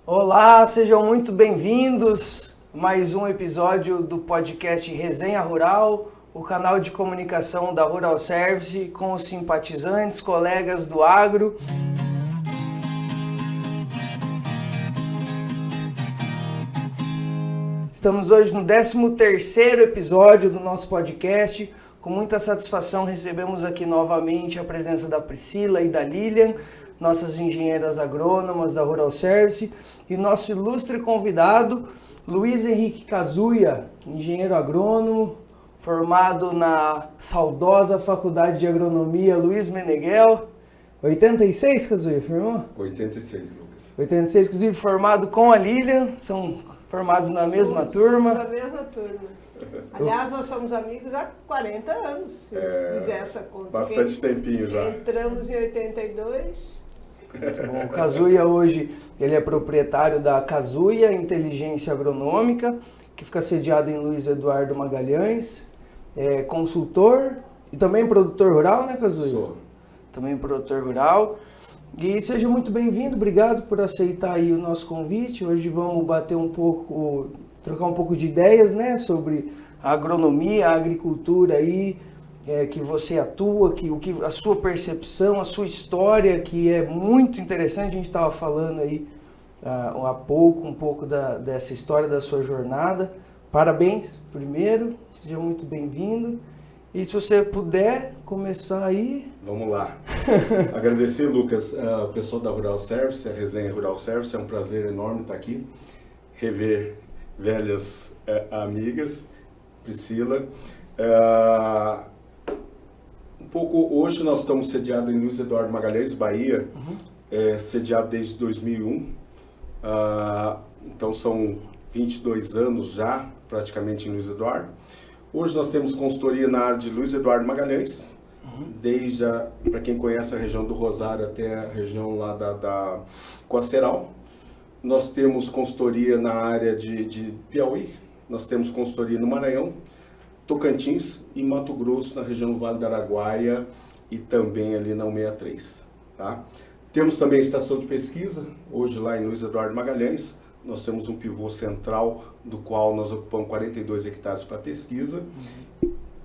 Olá, sejam muito bem-vindos a mais um episódio do podcast Resenha Rural, o canal de comunicação da Rural Service com os simpatizantes, colegas do agro. Estamos hoje no 13º episódio do nosso podcast. Com muita satisfação recebemos aqui novamente a presença da Priscila e da Lilian, nossas engenheiras agrônomas da Rural Service, e nosso ilustre convidado, Luiz Henrique Kazuya, engenheiro agrônomo, formado na saudosa Faculdade de Agronomia Luiz Meneghel. 86, Kazuya, firmou? 86, Lucas. 86, inclusive formado com a Lilian, são formados na mesma turma. Somos a mesma turma. Aliás, nós somos amigos há 40 anos, se fizer essa conta. Bastante tempinho já. Entramos em 82. Muito bom. O Kazuya hoje, ele é proprietário da Kazuya Inteligência Agronômica, que fica sediado em Luiz Eduardo Magalhães, é consultor e também produtor rural, né, Kazuya? Sou. Também produtor rural. E seja muito bem-vindo, obrigado por aceitar aí o nosso convite. Hoje vamos bater um pouco, trocar um pouco de ideias, né, sobre a agronomia, a agricultura aí, que você atua, a sua percepção, a sua história, que é muito interessante. A gente estava falando aí há pouco, um pouco dessa história da sua jornada. Parabéns, primeiro, seja muito bem-vindo. E se você puder começar aí... Vamos lá. Agradecer, Lucas, o pessoal da Rural Service, a Resenha Rural Service. É um prazer enorme estar aqui, rever velhas amigas, Priscila. Hoje nós estamos sediados em Luiz Eduardo Magalhães, Bahia, sediado desde 2001. Então são 22 anos já, praticamente, em Luiz Eduardo. Hoje nós temos consultoria na área de Luiz Eduardo Magalhães, desde, para quem conhece a região do Rosário até a região lá da Coaceral. Nós temos consultoria na área de Piauí, nós temos consultoria no Maranhão, Tocantins e Mato Grosso, na região do Vale do Araguaia e também ali na 163. Tá? Temos também a estação de pesquisa, hoje lá em Luiz Eduardo Magalhães. Nós temos um pivô central, do qual nós ocupamos 42 hectares para pesquisa.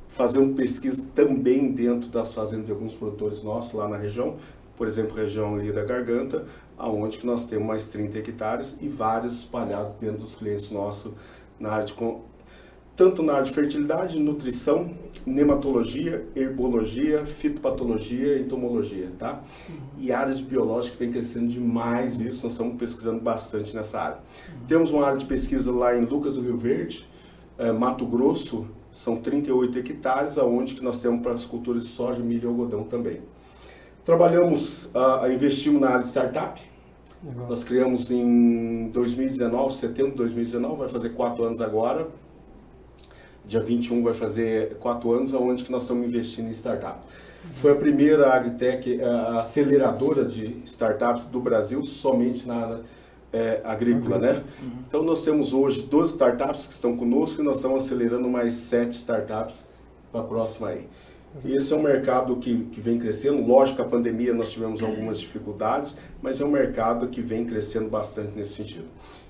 Fazemos pesquisa também dentro das fazendas de alguns produtores nossos lá na região, por exemplo, região ali da Garganta, aonde que nós temos mais 30 hectares e vários espalhados dentro dos clientes nossos, na área tanto na área de fertilidade, nutrição, nematologia, herbologia, fitopatologia e entomologia, tá? E área de biológica vem crescendo demais isso, nós estamos pesquisando bastante nessa área. Temos uma área de pesquisa lá em Lucas do Rio Verde, Mato Grosso, são 38 hectares, aonde que nós temos para as culturas de soja, milho e algodão também. Trabalhamos, investimos na área de startup. Legal. Nós criamos em 2019, setembro de 2019, vai fazer 4 anos agora. Dia 21 vai fazer 4 anos, onde que nós estamos investindo em startup. Foi a primeira agritech, aceleradora de startups do Brasil, somente na área agrícola, né? Então nós temos hoje 12 startups que estão conosco e nós estamos acelerando mais 7 startups para a próxima aí. E esse é um mercado que vem crescendo. Lógico, a pandemia nós tivemos algumas dificuldades, mas é um mercado que vem crescendo bastante nesse sentido.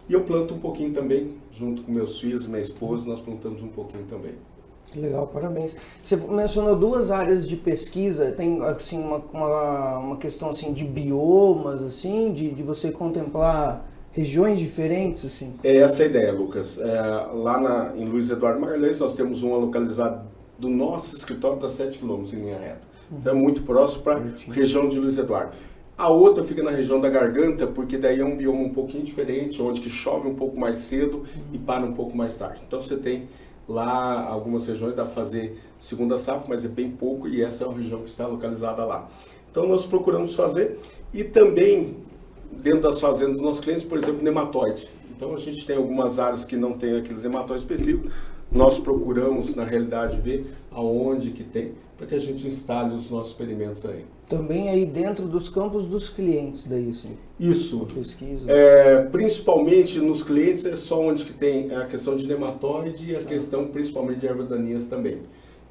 E eu planto um pouquinho também, junto com meus filhos e minha esposa, nós plantamos um pouquinho também. Legal, parabéns. Você mencionou 2 áreas de pesquisa, tem assim uma questão assim de biomas, assim, de você contemplar regiões diferentes, assim? É essa a ideia, Lucas. Lá em Luiz Eduardo Magalhães nós temos uma localizada do nosso escritório da 7 km em linha reta. Então é muito próximo para a região de Luiz Eduardo. A outra fica na região da Garganta, porque daí é um bioma um pouquinho diferente, onde que chove um pouco mais cedo e para um pouco mais tarde. Então você tem lá algumas regiões, dá para fazer segunda safra, mas é bem pouco, e essa é uma região que está localizada lá. Então nós procuramos fazer, e também dentro das fazendas dos nossos clientes, por exemplo, nematóide. Então a gente tem algumas áreas que não tem aqueles nematóides específicos, nós procuramos na realidade ver aonde que tem, para que a gente instale os nossos experimentos aí. Também aí dentro dos campos dos clientes, daí assim? Isso. Pesquisa. Principalmente nos clientes é só onde que tem a questão de nematóide e a questão principalmente de ervas daninhas também.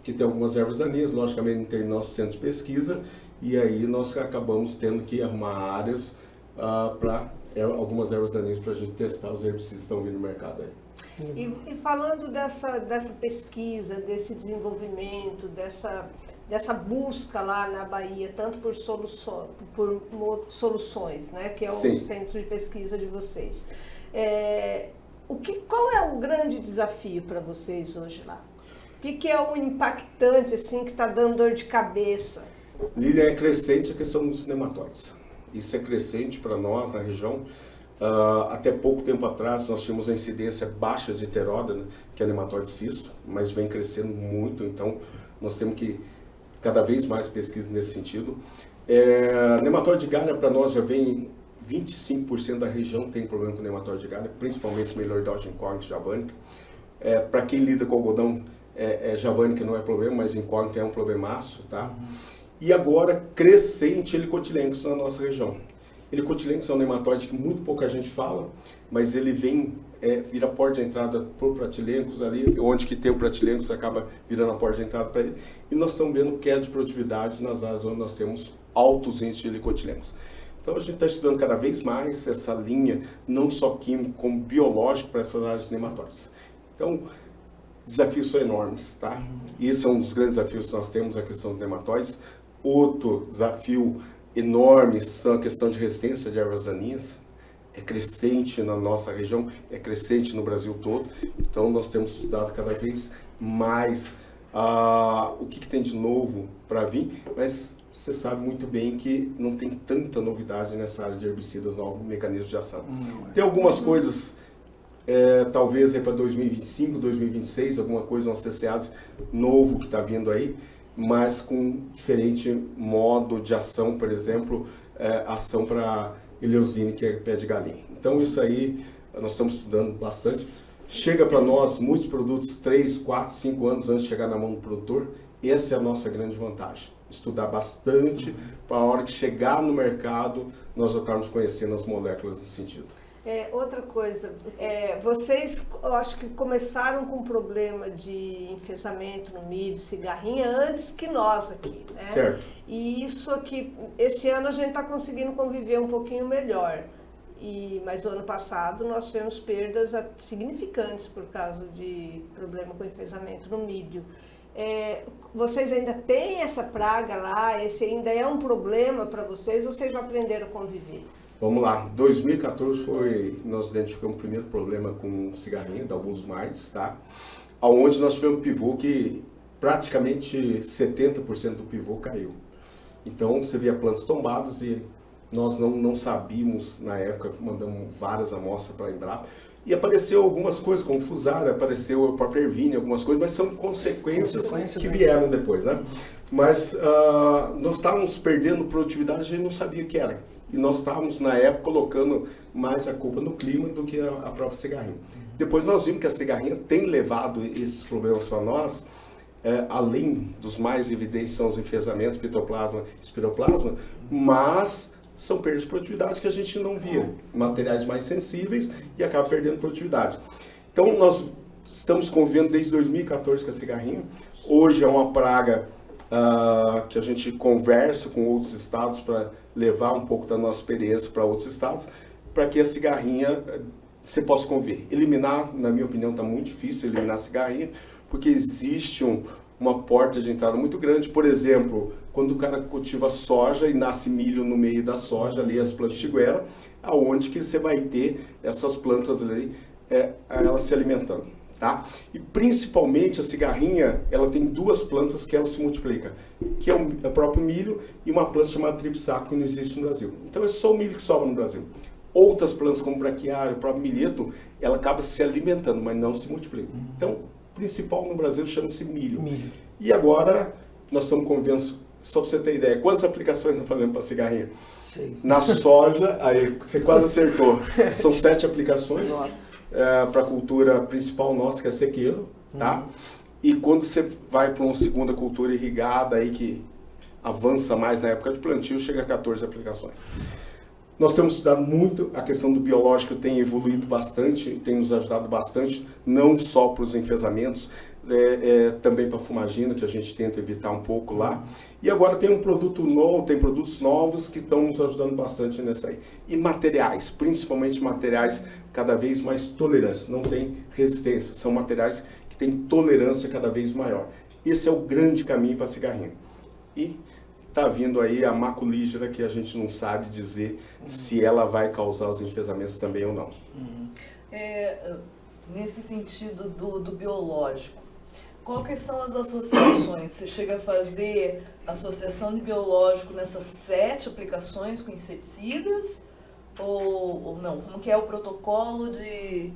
Que tem algumas ervas daninhas, logicamente tem nosso centro de pesquisa, e aí nós acabamos tendo que arrumar áreas para algumas ervas daninhas para a gente testar os herbicidas que estão vindo no mercado aí. E falando dessa pesquisa, desse desenvolvimento, dessa busca lá na Bahia, tanto por soluções, né, que é o Sim. centro de pesquisa de vocês. Qual é o grande desafio para vocês hoje lá? O que é o impactante, assim, que está dando dor de cabeça? Lilian, é crescente a questão dos nematóides. Isso é crescente para nós na região. Até pouco tempo atrás nós tínhamos a incidência baixa de heteróda, né, que é nematóide cisto, mas vem crescendo muito, então nós temos que cada vez mais pesquisa nesse sentido. Nematóide de galha para nós já vem 25% da região tem problema com nematóide de galha, principalmente Melioidosa incógnita, javânica. Para quem lida com algodão, javânica não é problema, mas incógnita é um problemaço, tá? E agora crescente helicotilencos na nossa região. Helicotilencos é um nematóide que muito pouca gente fala, mas ele vem, vira porta de entrada por pratilencos ali, onde que tem o pratilencos acaba virando a porta de entrada para ele. E nós estamos vendo queda de produtividade nas áreas onde nós temos altos índices de helicotilencos. Então a gente está estudando cada vez mais essa linha, não só químico, como biológico para essas áreas de nematóides. Então, desafios são enormes, tá? E esse é um dos grandes desafios que nós temos, a questão dos nematóides. Outro desafio enorme são a questão de resistência de ervas daninhas. É crescente na nossa região, é crescente no Brasil todo. Então nós temos estudado cada vez mais o que tem de novo para vir, mas você sabe muito bem que não tem tanta novidade nessa área de herbicidas, novos mecanismos de ação. Tem algumas coisas, talvez para 2025, 2026, alguma coisa, um CCase novo que está vindo aí, mas com diferente modo de ação, por exemplo, ação para eleusine, que é pé de galinha. Então isso aí nós estamos estudando bastante. Chega para nós muitos produtos 3, 4, 5 anos antes de chegar na mão do produtor. Essa é a nossa grande vantagem. Estudar bastante para a hora que chegar no mercado nós já estarmos conhecendo as moléculas nesse sentido. Outra coisa, vocês, eu acho que começaram com problema de enfesamento no milho, cigarrinha, antes que nós aqui, né? Certo. E isso aqui, esse ano a gente está conseguindo conviver um pouquinho melhor. Mas o ano passado nós tivemos perdas significantes por causa de problema com enfesamento no milho. Vocês ainda têm essa praga lá? Esse ainda é um problema para vocês ou vocês já aprenderam a conviver? Vamos lá, 2014 nós identificamos o primeiro problema com cigarrinha, da alguns mais, tá? Onde nós tivemos um pivô que praticamente 70% do pivô caiu. Então você via plantas tombadas e nós não sabíamos na época, mandamos várias amostras para a Embrapa. E apareceu algumas coisas, como fusária, apareceu a própria ervínia, algumas coisas, mas são consequências que vieram depois, né? Mas nós estávamos perdendo produtividade, a gente não sabia o que era. E nós estávamos, na época, colocando mais a culpa no clima do que a própria cigarrinha. Depois nós vimos que a cigarrinha tem levado esses problemas para nós, além dos mais evidentes são os enfesamentos, fitoplasma, espiroplasma, mas são perdas de produtividade que a gente não via, materiais mais sensíveis e acaba perdendo produtividade. Então nós estamos convivendo desde 2014 com a cigarrinha. Hoje é uma praga que a gente conversa com outros estados para levar um pouco da nossa experiência para outros estados, para que a cigarrinha você possa conviver. Eliminar, na minha opinião, está muito difícil eliminar a cigarrinha, porque existe uma porta de entrada muito grande. Por exemplo, quando o cara cultiva soja e nasce milho no meio da soja, ali as plantas de tiguera, aonde que você vai ter essas plantas ali, elas se alimentando, tá? E principalmente a cigarrinha, ela tem duas plantas que ela se multiplica, que é o próprio milho e uma planta chamada tripsaco que não existe no Brasil. Então é só o milho que sobra no Brasil. Outras plantas como braquiária, o próprio milheto, ela acaba se alimentando, mas não se multiplica. Então, o principal no Brasil chama-se milho. E agora nós estamos convivendo, só para você ter ideia, quantas aplicações nós fazemos para cigarrinha? 6. Na soja, aí você quase acertou, são 7 aplicações para a cultura principal nossa, que é sequeiro, tá? E quando você vai para uma segunda cultura irrigada, aí que avança mais na época de plantio, chega a 14 aplicações. Nós temos estudado muito, a questão do biológico tem evoluído bastante, tem nos ajudado bastante, não só para os enfesamentos. também para fumagina, que a gente tenta evitar um pouco lá. E agora tem um produto novo, tem produtos novos que estão nos ajudando bastante nessa aí. E materiais, principalmente materiais cada vez mais tolerantes, não tem resistência, são materiais que têm tolerância cada vez maior. Esse é o grande caminho para cigarrinho. E está vindo aí a maculígera, que a gente não sabe dizer se ela vai causar os enfesamentos também ou não. Nesse sentido do biológico, quais são as associações? Você chega a fazer associação de biológico nessas 7 aplicações com inseticidas? Ou não? Como que é o protocolo de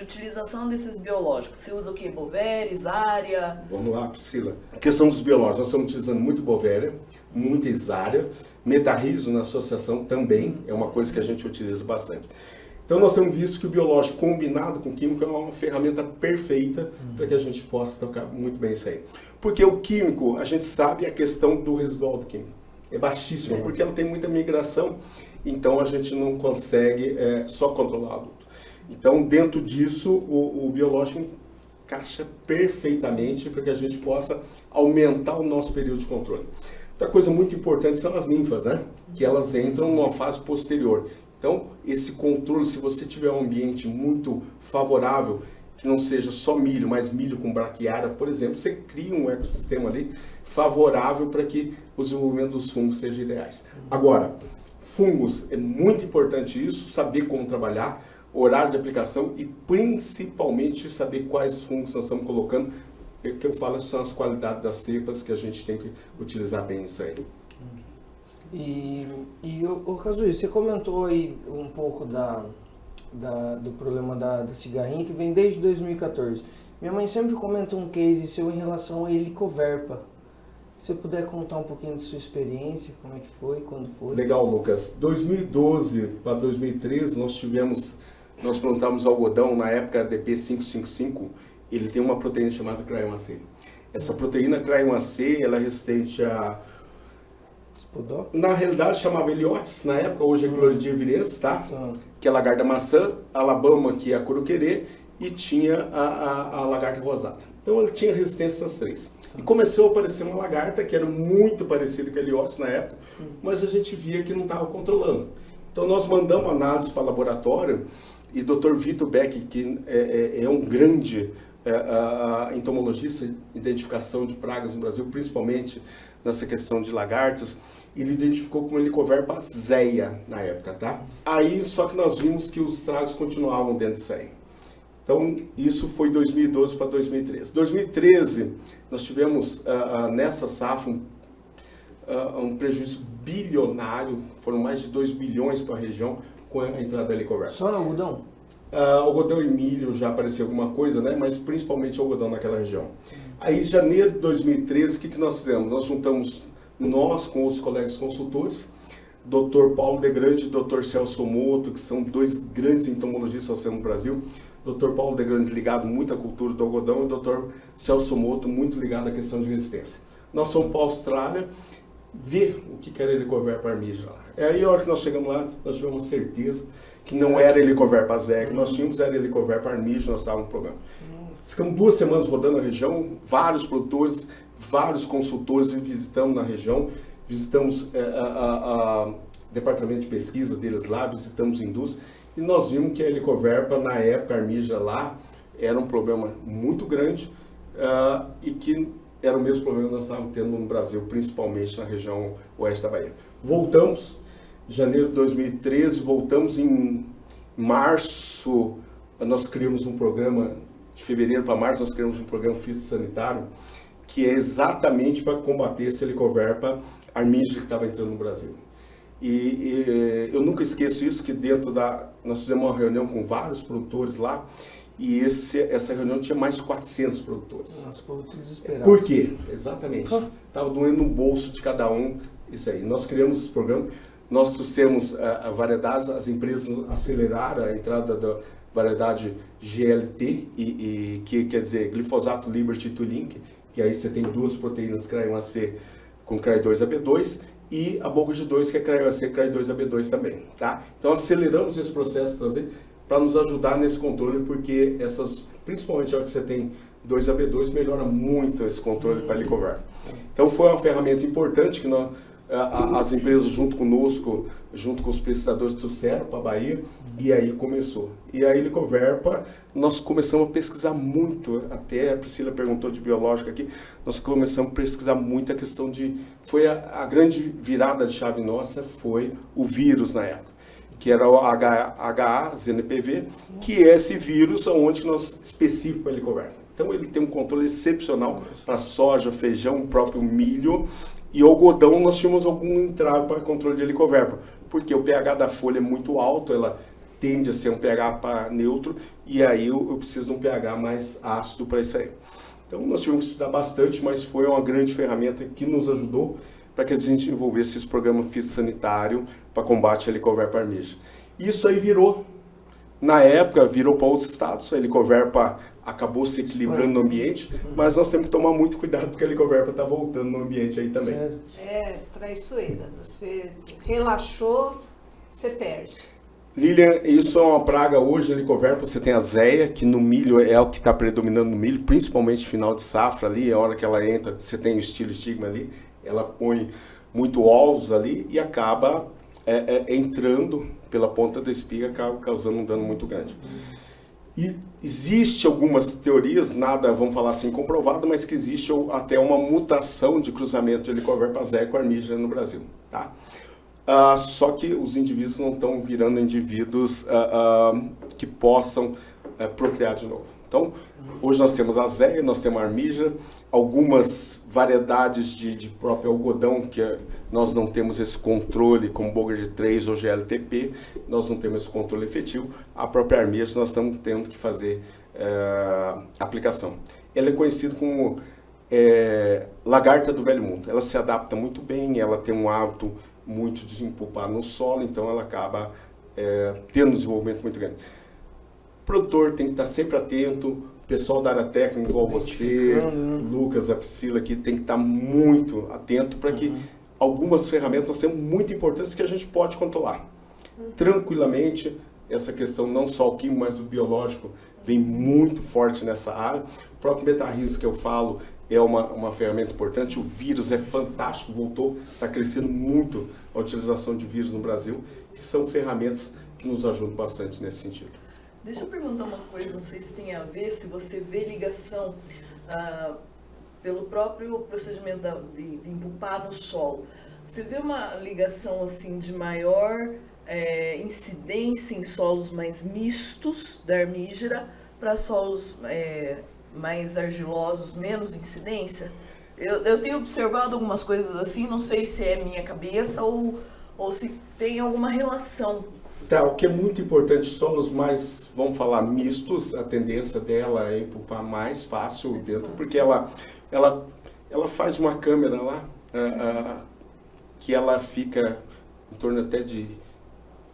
utilização desses biológicos? Você usa o quê? Bovéria, Área? Vamos lá, Priscila. A questão dos biológicos, nós estamos utilizando muito Bovéria, muita Isária, metarrizo na associação também, é uma coisa que a gente utiliza bastante. Então nós temos visto que o biológico combinado com o químico é uma ferramenta perfeita para que a gente possa tocar muito bem isso aí. Porque o químico, a gente sabe a questão do residual do químico. É baixíssimo, porque ela tem muita migração, então a gente não consegue só controlar o adulto. Então dentro disso o biológico encaixa perfeitamente para que a gente possa aumentar o nosso período de controle. Outra coisa muito importante são as ninfas, né? Que elas entram numa fase posterior. Então, esse controle, se você tiver um ambiente muito favorável, que não seja só milho, mas milho com braquiária, por exemplo, você cria um ecossistema ali favorável para que o desenvolvimento dos fungos seja ideais. Agora, fungos, é muito importante isso, saber como trabalhar, horário de aplicação e principalmente saber quais fungos nós estamos colocando. O que eu falo são as qualidades das cepas que a gente tem que utilizar bem isso aí. E o Kazuya, você comentou aí um pouco do problema da cigarrinha que vem desde 2014. Minha mãe sempre comenta um case seu em relação a Helicoverpa. Se você puder contar um pouquinho de sua experiência, como é que foi, quando foi? Legal, Lucas. 2012 para 2013 nós plantamos algodão na época DP555. Ele tem uma proteína chamada Crayon-AC. Essa proteína Crayon-AC, ela é resistente a... Na realidade chamava Eliotes, na época, hoje é Cloridia virense, tá? Que é a lagarta maçã, Alabama, que é a curuquerê, e tinha a lagarta rosada. Então ele tinha resistência às 3. E começou a aparecer uma lagarta que era muito parecida com a Eliotes na época, mas a gente via que não estava controlando. Então nós mandamos análise para o laboratório e o Dr. Vitor Beck, que é um grande entomologista, identificação de pragas no Brasil, principalmente nessa questão de lagartas, ele identificou como Helicoverpa zeia na época, tá? Aí, só que nós vimos que os estragos continuavam dentro disso aí. Então, isso foi 2012 para 2013. 2013, nós tivemos nessa safra um prejuízo bilionário, foram mais de 2 bilhões para a região com a entrada da Helicoverpa. Só no algodão? Algodão e milho já apareceu alguma coisa, né? Mas principalmente algodão naquela região. Aí, em janeiro de 2013, o que nós fizemos? Nós juntamos nós com outros colegas consultores, Dr. Paulo De Grande e Dr. Celso Moto, que são 2 grandes entomologistas no Brasil. Dr. Paulo De Grande ligado muito à cultura do algodão e Dr. Celso Moto muito ligado à questão de resistência. Nós fomos para a Austrália ver o que era Helicoverpa armígera lá. Aí, a hora que nós chegamos lá, nós tivemos uma certeza que não era Helicoverpa zeia, que nós tínhamos era Helicoverpa armígera, nós estávamos no problema. Ficamos 2 semanas rodando a região, vários produtores, vários consultores visitamos na região, visitamos departamento de pesquisa deles lá, visitamos indústria, e nós vimos que a Helicoverpa, na época, armígera lá, era um problema muito grande e que era o mesmo problema que nós estávamos tendo no Brasil, principalmente na região oeste da Bahia. Voltamos, em janeiro de 2013, voltamos em março, nós criamos um programa, de fevereiro para março, nós criamos um programa fitossanitário, que é exatamente para combater esse Helicoverpa armígera que estava entrando no Brasil. E eu nunca esqueço isso, que nós fizemos uma reunião com vários produtores lá, e essa reunião tinha mais de 400 produtores. Nossa, o povo tudo desesperado. Por quê? Exatamente. Estava doendo no bolso de cada um, isso aí. Nós criamos esse programa, nós trouxemos variedades, as empresas aceleraram a entrada da variedade GLT, que quer dizer glifosato Liberty to Link, que aí você tem 2 proteínas Crayon-AC com Cray2AB2 e a boca de 2 que é Crayon-AC, Cray2AB2 também, tá? Então aceleramos esse processo de trazer para nos ajudar nesse controle, porque principalmente a hora que você tem 2AB2, melhora muito esse controle para Helicoverpa. Então foi uma ferramenta importante que as empresas junto conosco, junto com os pesquisadores, trouxeram para a Bahia, e aí começou. E a Helicoverpa, nós começamos a pesquisar muito, até a Priscila perguntou de biológica aqui, nós começamos a pesquisar muito a questão foi a grande virada de chave nossa, foi o vírus na época, que era o HA-ZNPV, que é esse vírus específico para a Helicoverpa. Então ele tem um controle excepcional para soja, feijão, o próprio milho. E o algodão nós tínhamos algum entrave para controle de Helicoverpa, porque o pH da folha é muito alto, ela tende a ser um pH neutro, e aí eu preciso de um pH mais ácido para isso aí. Então nós tivemos que estudar bastante, mas foi uma grande ferramenta que nos ajudou para que a gente desenvolvesse esse programa fitossanitário para combate à Helicoverpa armígera. Isso aí na época, virou para outros estados, a Helicoverpa acabou se equilibrando no ambiente, mas nós temos que tomar muito cuidado porque a Helicoverpa está voltando no ambiente aí também. Sério? É traiçoeira. Você relaxou, você perde. Lilian, isso é uma praga hoje, a Helicoverpa. Você tem a zéia, que no milho é o que está predominando no milho, principalmente final de safra ali, a hora que ela entra, você tem o estigma ali, ela põe muito ovos ali e acaba entrando pela ponta da espiga, acaba causando um dano muito grande. E existe algumas teorias, nada, vamos falar assim, comprovado, mas que existe até uma mutação de cruzamento de Helicoverpa zéia com armígera no Brasil, tá? Só que os indivíduos não estão virando indivíduos que possam procriar de novo. Então, hoje nós temos a zéia, nós temos a armígera, algumas variedades de próprio algodão, que nós não temos esse controle, como Boger 3 ou GLTP, nós não temos esse controle efetivo. A própria armígera nós estamos tendo que fazer aplicação. Ela é conhecida como lagarta do velho mundo. Ela se adapta muito bem, ela tem um hábito muito de empupar no solo, então ela acaba tendo um desenvolvimento muito grande. O produtor tem que estar sempre atento, o pessoal da área técnica, igual você, o Lucas, a Priscila aqui, tem que estar muito atento para que algumas ferramentas sejam muito importantes que a gente pode controlar. Tranquilamente, essa questão não só o químico, mas o biológico vem muito forte nessa área. O próprio Metarris que eu falo é uma ferramenta importante, o vírus é fantástico, está crescendo muito a utilização de vírus no Brasil, que são ferramentas que nos ajudam bastante nesse sentido. Deixa eu perguntar uma coisa, não sei se tem a ver, se você vê ligação pelo próprio procedimento de empupar no solo. Você vê uma ligação assim de maior incidência em solos mais mistos da armígera para solos mais argilosos, menos incidência? Eu tenho observado algumas coisas assim, não sei se é minha cabeça ou se tem alguma relação. Tá, o que é muito importante, solos mais, vamos falar, mistos, a tendência dela é empupar mais fácil dentro, porque ela faz uma câmera lá, que ela fica em torno até de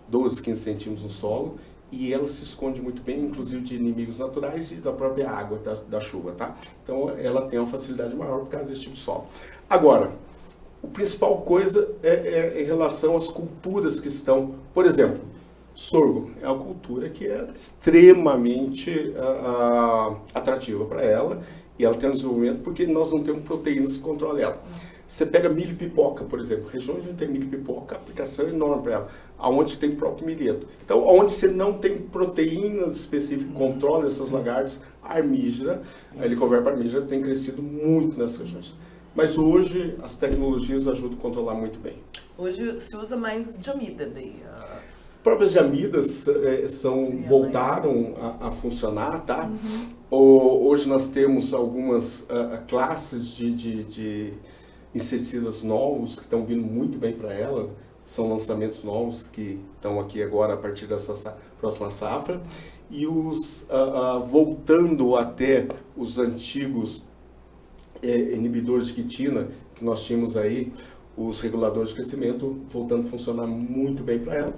12, 15 centímetros no solo, e ela se esconde muito bem, inclusive de inimigos naturais e da própria água, da chuva, tá? Então ela tem uma facilidade maior por causa desse tipo de solo. Agora, a principal coisa é em relação às culturas que estão, por exemplo, sorgo é uma cultura que é extremamente atrativa para ela, e ela tem um desenvolvimento porque nós não temos proteínas que controlam ela. Você pega milho e pipoca, por exemplo, regiões onde tem milho e pipoca, a aplicação é enorme para ela, aonde tem próprio milheto. Então, onde você não tem proteínas específicas que controlam essas lagartas, a armígera, a Helicoverpa armígera tem crescido muito nessas regiões. Mas hoje as tecnologias ajudam a controlar muito bem. Hoje se usa mais diamida daí. Próprias diamidas voltaram a funcionar, tá? Hoje nós temos algumas classes de inseticidas novos que estão vindo muito bem para ela. São lançamentos novos que estão aqui agora a partir dessa próxima safra. E voltando até os antigos inibidores de quitina que nós tínhamos aí, os reguladores de crescimento voltando a funcionar muito bem para ela.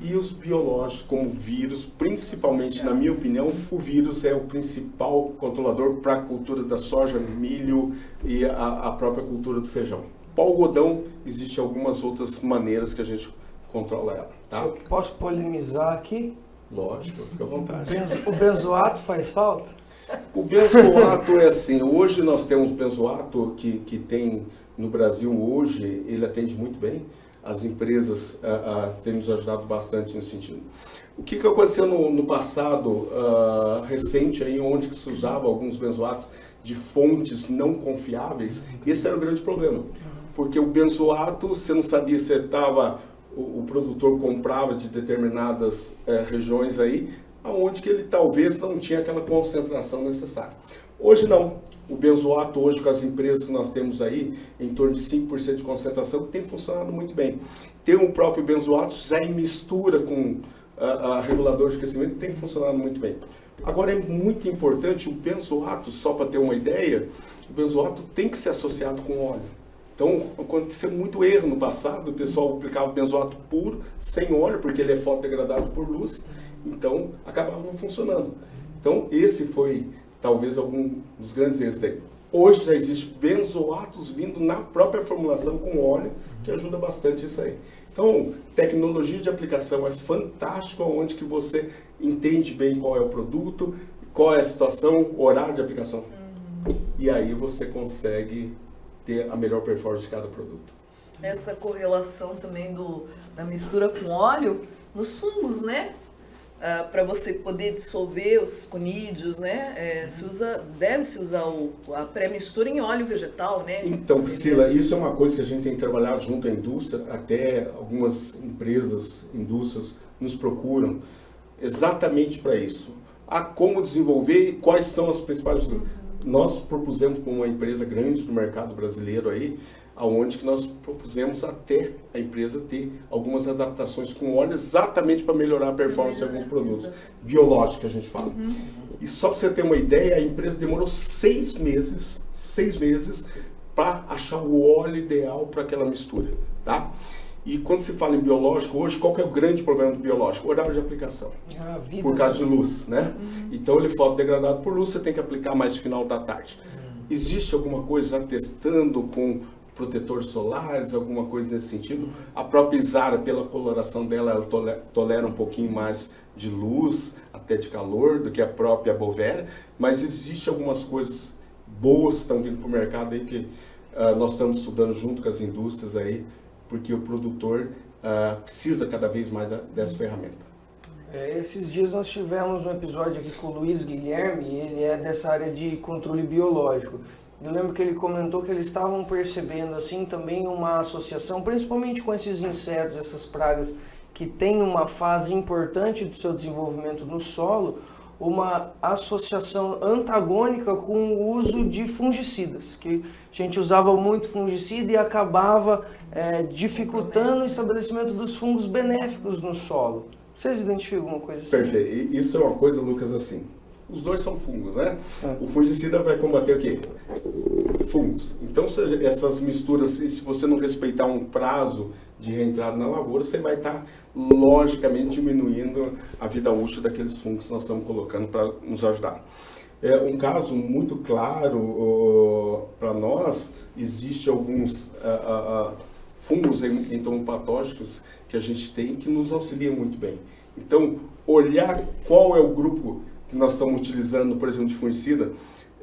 E os biológicos, como vírus, principalmente, na minha opinião, o vírus é o principal controlador para a cultura da soja, milho e a própria cultura do feijão. Para o algodão, existem algumas outras maneiras que a gente controla ela. Tá? Posso polemizar aqui? Lógico, fica à vontade. O benzoato faz falta? O benzoato é assim, hoje nós temos benzoato que tem no Brasil hoje, ele atende muito bem. As empresas têm nos ajudado bastante nesse sentido. O que aconteceu no passado recente, aí, onde que se usava alguns benzoatos de fontes não confiáveis, esse era o grande problema. Porque o benzoato, você não sabia se o produtor comprava de determinadas regiões aí, onde que ele talvez não tinha aquela concentração necessária. Hoje não. O benzoato hoje com as empresas que nós temos aí, em torno de 5% de concentração, tem funcionado muito bem. Tem o próprio benzoato já em mistura com regulador de crescimento, tem funcionado muito bem. Agora é muito importante o benzoato, só para ter uma ideia, o benzoato tem que ser associado com óleo. Então, aconteceu muito erro no passado, o pessoal aplicava benzoato puro, sem óleo, porque ele é fotodegradado por luz, então acabava não funcionando. Então, esse foi talvez algum dos grandes erros dele. Hoje já existe benzoatos vindo na própria formulação com óleo, que ajuda bastante isso aí. Então, tecnologia de aplicação é fantástico, onde que você entende bem qual é o produto, qual é a situação, horário de aplicação. E aí você consegue ter a melhor performance de cada produto. Essa correlação também da mistura com óleo nos fungos, né? Para você poder dissolver os conídeos, né? Deve-se usar a pré-mistura em óleo vegetal, né? Então, Priscila, isso é uma coisa que a gente tem trabalhado junto à indústria, até algumas indústrias nos procuram exatamente para isso. Como desenvolver e quais são as principais... Nós propusemos para uma empresa grande do mercado brasileiro aí, aonde que nós propusemos até a empresa ter algumas adaptações com óleo exatamente para melhorar a performance de alguns produtos biológicos que a gente fala. E só para você ter uma ideia, a empresa demorou 6 meses para achar o óleo ideal para aquela mistura, tá? E quando se fala em biológico, hoje, qual que é o grande problema do biológico? O horário de aplicação. Por causa de luz, né? Então, ele é fotodegradado por luz, você tem que aplicar mais no final da tarde. Existe alguma coisa já testando com protetores solares, alguma coisa nesse sentido? A própria Isara, pela coloração dela, ela tolera um pouquinho mais de luz, até de calor, do que a própria Bovera, mas existe algumas coisas boas que estão vindo para o mercado aí que nós estamos estudando junto com as indústrias aí, porque o produtor precisa cada vez mais dessa ferramenta. Esses dias nós tivemos um episódio aqui com o Luiz Guilherme, ele é dessa área de controle biológico. Eu lembro que ele comentou que eles estavam percebendo assim também uma associação, principalmente com esses insetos, essas pragas que têm uma fase importante do seu desenvolvimento no solo, uma associação antagônica com o uso de fungicidas, que a gente usava muito fungicida e acabava dificultando o estabelecimento dos fungos benéficos no solo. Vocês identificam alguma coisa assim? Perfeito. E isso é uma coisa, Lucas, assim, os dois são fungos, né? O fungicida vai combater o quê? Fungos. Então, essas misturas, se você não respeitar um prazo de reentrada na lavoura, você vai estar, logicamente, diminuindo a vida útil daqueles fungos que nós estamos colocando para nos ajudar. Um caso muito claro para nós, existe alguns fungos entomopatógicos que a gente tem que nos auxiliam muito bem. Então, olhar qual é o grupo que nós estamos utilizando, por exemplo, de fungicida,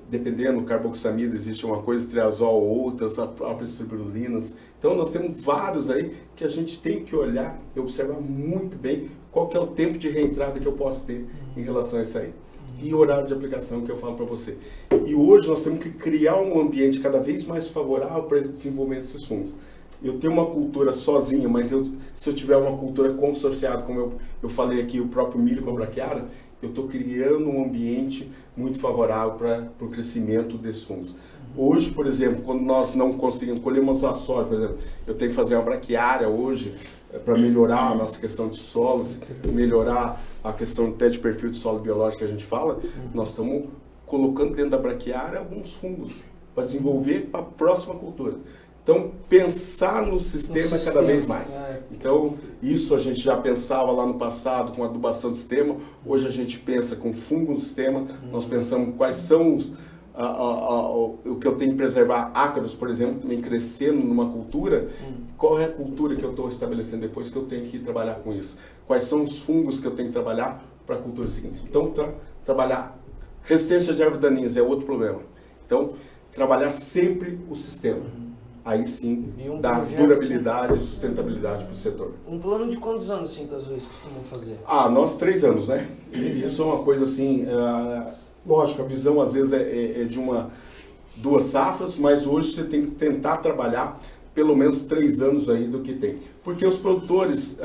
dependendo, carboxamida, existe uma coisa, triazol, outras, as próprias cirulinas. Então, nós temos vários aí que a gente tem que olhar e observar muito bem qual que é o tempo de reentrada que eu posso ter em relação a isso aí. E horário de aplicação que eu falo para você. E hoje nós temos que criar um ambiente cada vez mais favorável para o desenvolvimento desses fungos. Eu tenho uma cultura sozinha, mas se eu tiver uma cultura consorciada, como eu falei aqui, o próprio milho com a braquiária, eu estou criando um ambiente muito favorável para o crescimento desses fungos. Hoje, por exemplo, quando nós não conseguimos colher uma soja, por exemplo, eu tenho que fazer uma braquiária hoje para melhorar a nossa questão de solos, melhorar a questão até de perfil de solo biológico que a gente fala, nós estamos colocando dentro da braquiária alguns fungos para desenvolver para a próxima cultura. Então, pensar no sistema cada vez mais. Então, isso a gente já pensava lá no passado com adubação de sistema, hoje a gente pensa com fungo no sistema, nós pensamos quais são o que eu tenho que preservar, ácaros, por exemplo, também crescendo numa cultura, qual é a cultura que eu estou estabelecendo depois que eu tenho que trabalhar com isso? Quais são os fungos que eu tenho que trabalhar para a cultura seguinte. Então, trabalhar resistência de ervas daninhas é outro problema. Então, trabalhar sempre o sistema. Aí sim, dá durabilidade e sustentabilidade para o setor. Um plano de quantos anos, assim, que às vezes costumam fazer? Nós 3 anos, né? E isso é uma coisa assim, lógico, a visão às vezes é de 2 safras, mas hoje você tem que tentar trabalhar pelo menos 3 anos aí do que tem. Porque os produtores,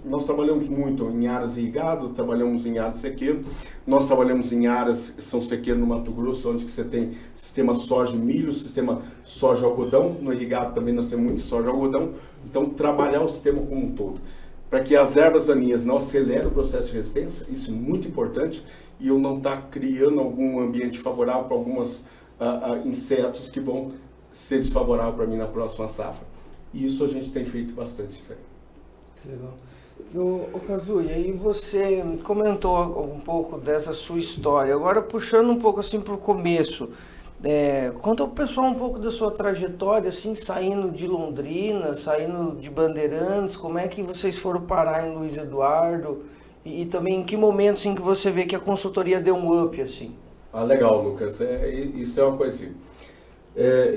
nós trabalhamos muito em áreas irrigadas, trabalhamos em áreas de sequeiro, nós trabalhamos em áreas que são sequeiro no Mato Grosso, onde que você tem sistema soja e milho, sistema soja e algodão, no irrigado também nós temos muito soja e algodão, então trabalhar o sistema como um todo. Para que as ervas daninhas não acelerem o processo de resistência, isso é muito importante, e eu não estar criando algum ambiente favorável para alguns insetos que vão ser desfavorável para mim na próxima safra. E isso a gente tem feito bastante. Isso aí. Legal. Ô Kazu, e aí você comentou um pouco dessa sua história. Agora, puxando um pouco assim para o começo, conta pro pessoal um pouco da sua trajetória, assim, saindo de Londrina, saindo de Bandeirantes, como é que vocês foram parar em Luiz Eduardo e também em que momento assim, que você vê que a consultoria deu um up, assim? Legal, Lucas. Isso é uma coisa assim.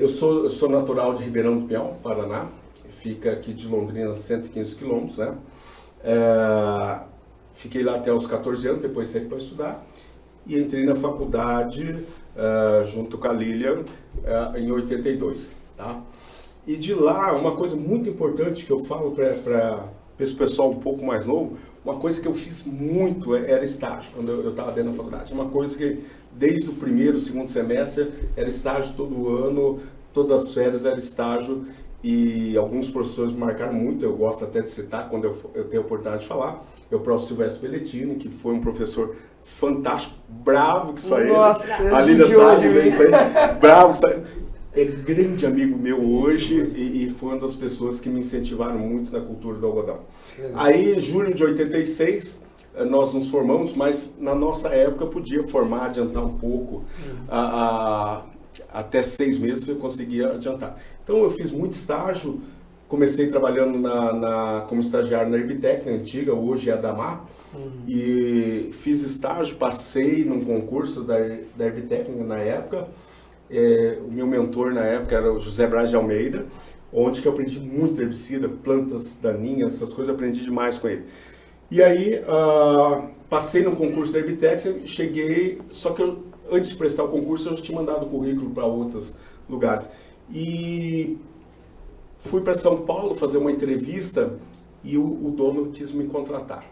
Eu sou natural de Ribeirão do Pinhal, Paraná. Fica aqui de Londrina 115 quilômetros, né? Fiquei lá até os 14 anos, depois saí para estudar. E entrei na faculdade junto com a Lilian em 82, tá? E de lá, uma coisa muito importante que eu falo para esse pessoal um pouco mais novo, uma coisa que eu fiz muito era estágio, quando eu estava dentro da faculdade. Uma coisa que desde o primeiro, segundo semestre, era estágio todo ano, todas as férias era estágio, e alguns professores me marcaram muito, eu gosto até de citar quando eu tenho a oportunidade de falar, é o professor Silvestre Belletini, que foi um professor fantástico, bravo que saiu. Nossa, a Lília sabe, né, isso aí, bravo que saiu. É grande amigo meu hoje e foi uma das pessoas que me incentivaram muito na cultura do algodão. Aí, em julho de 86, nós nos formamos, mas na nossa época podia formar, adiantar um pouco. Até 6 meses eu conseguia adiantar. Então eu fiz muito estágio, comecei trabalhando como estagiário na Herbitec, na antiga, hoje é a Damar. E fiz estágio, passei num concurso da Herbitec na época. O meu mentor na época era o José Braz de Almeida, onde que eu aprendi muito herbicida, plantas daninhas, essas coisas, eu aprendi demais com ele. E aí, passei no concurso da Herbitec, cheguei, só que antes de prestar o concurso, eu já tinha mandado o currículo para outros lugares. E fui para São Paulo fazer uma entrevista e o dono quis me contratar.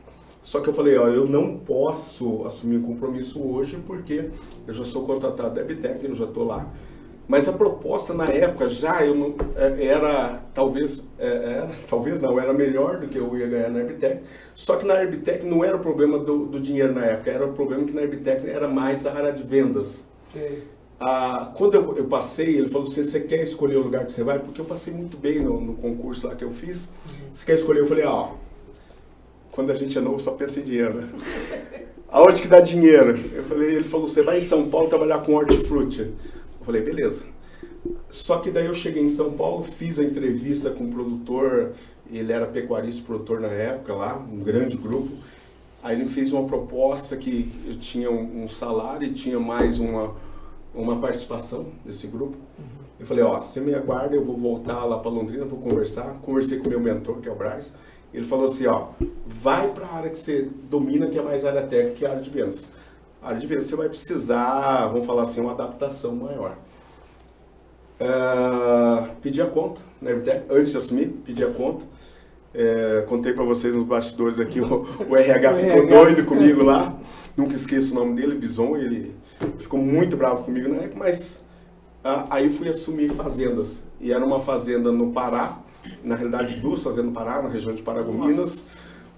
Só que eu falei, eu não posso assumir um compromisso hoje porque eu já sou contratado da Herbitec, eu já estou lá. Mas a proposta na época era melhor do que eu ia ganhar na Herbitec. Só que na Herbitec não era o problema do dinheiro na época, era o problema que na Herbitec era mais a área de vendas. Sim. Quando eu passei, ele falou assim, você quer escolher o lugar que você vai? Porque eu passei muito bem no concurso lá que eu fiz. Você quer escolher? Eu falei, quando a gente é novo só pensa em dinheiro, né? Aonde que dá dinheiro? Ele falou, você vai em São Paulo trabalhar com hortifruti. Eu falei, beleza. Só que daí eu cheguei em São Paulo, fiz a entrevista com o produtor, ele era pecuarista produtor na época lá, um grande grupo. Aí ele fez uma proposta que eu tinha um salário e tinha mais uma participação desse grupo. Eu falei, você me aguarda, eu vou voltar lá para Londrina, vou conversar. Conversei com o meu mentor, que é o Braz. Ele falou assim, vai para a área que você domina, que é mais área técnica, que é a área de vendas. A área de vendas você vai precisar, vamos falar assim, uma adaptação maior. Pedi a conta na Herbitec, antes de assumir, pedi a conta. Contei para vocês nos bastidores aqui, o RH ficou doido comigo lá. Nunca esqueço o nome dele, Bison, ele ficou muito bravo comigo na época, mas aí fui assumir fazendas. E era uma fazenda no Pará, na realidade 2 fazendas no Pará, na região de Paragominas.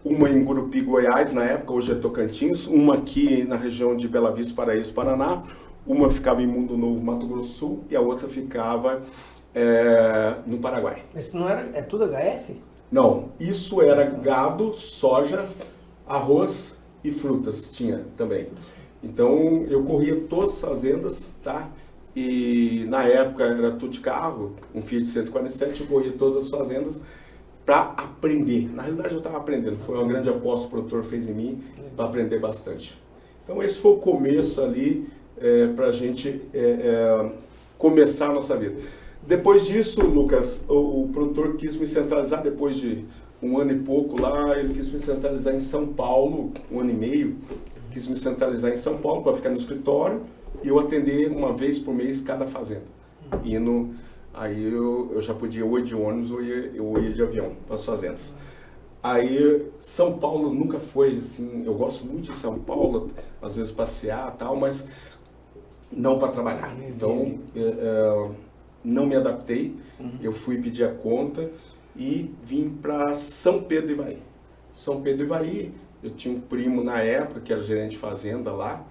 Uma em Gurupi, Goiás, na época, hoje é Tocantins. Uma aqui na região de Bela Vista, Paraíso, Paraná. Uma ficava em Mundo Novo, Mato Grosso do Sul. E a outra ficava no Paraguai. Mas não era, é tudo HF? Não, isso era gado, soja, arroz e frutas, tinha também. Então, eu corria todas as fazendas, tá? E na época era tudo de carro, um Fiat 147, eu corria todas as fazendas. para aprender. Na realidade eu estava aprendendo, foi uma grande aposta que o produtor fez em mim para aprender bastante. Então esse foi o começo ali para a gente começar a nossa vida. Depois disso, Lucas, o produtor quis me centralizar, depois de 1 ano e pouco lá, ele quis me centralizar em São Paulo, 1 ano e meio, quis me centralizar em São Paulo para ficar no escritório e eu atender uma vez por mês cada fazenda. Aí eu já podia ou ir de ônibus ou ia de avião para as fazendas. Aí São Paulo nunca foi assim, eu gosto muito de São Paulo, às vezes passear e tal, mas não para trabalhar. Então não me adaptei, eu fui pedir a conta e vim para São Pedro do Ivaí. São Pedro do Ivaí, eu tinha um primo na época que era gerente de fazenda lá,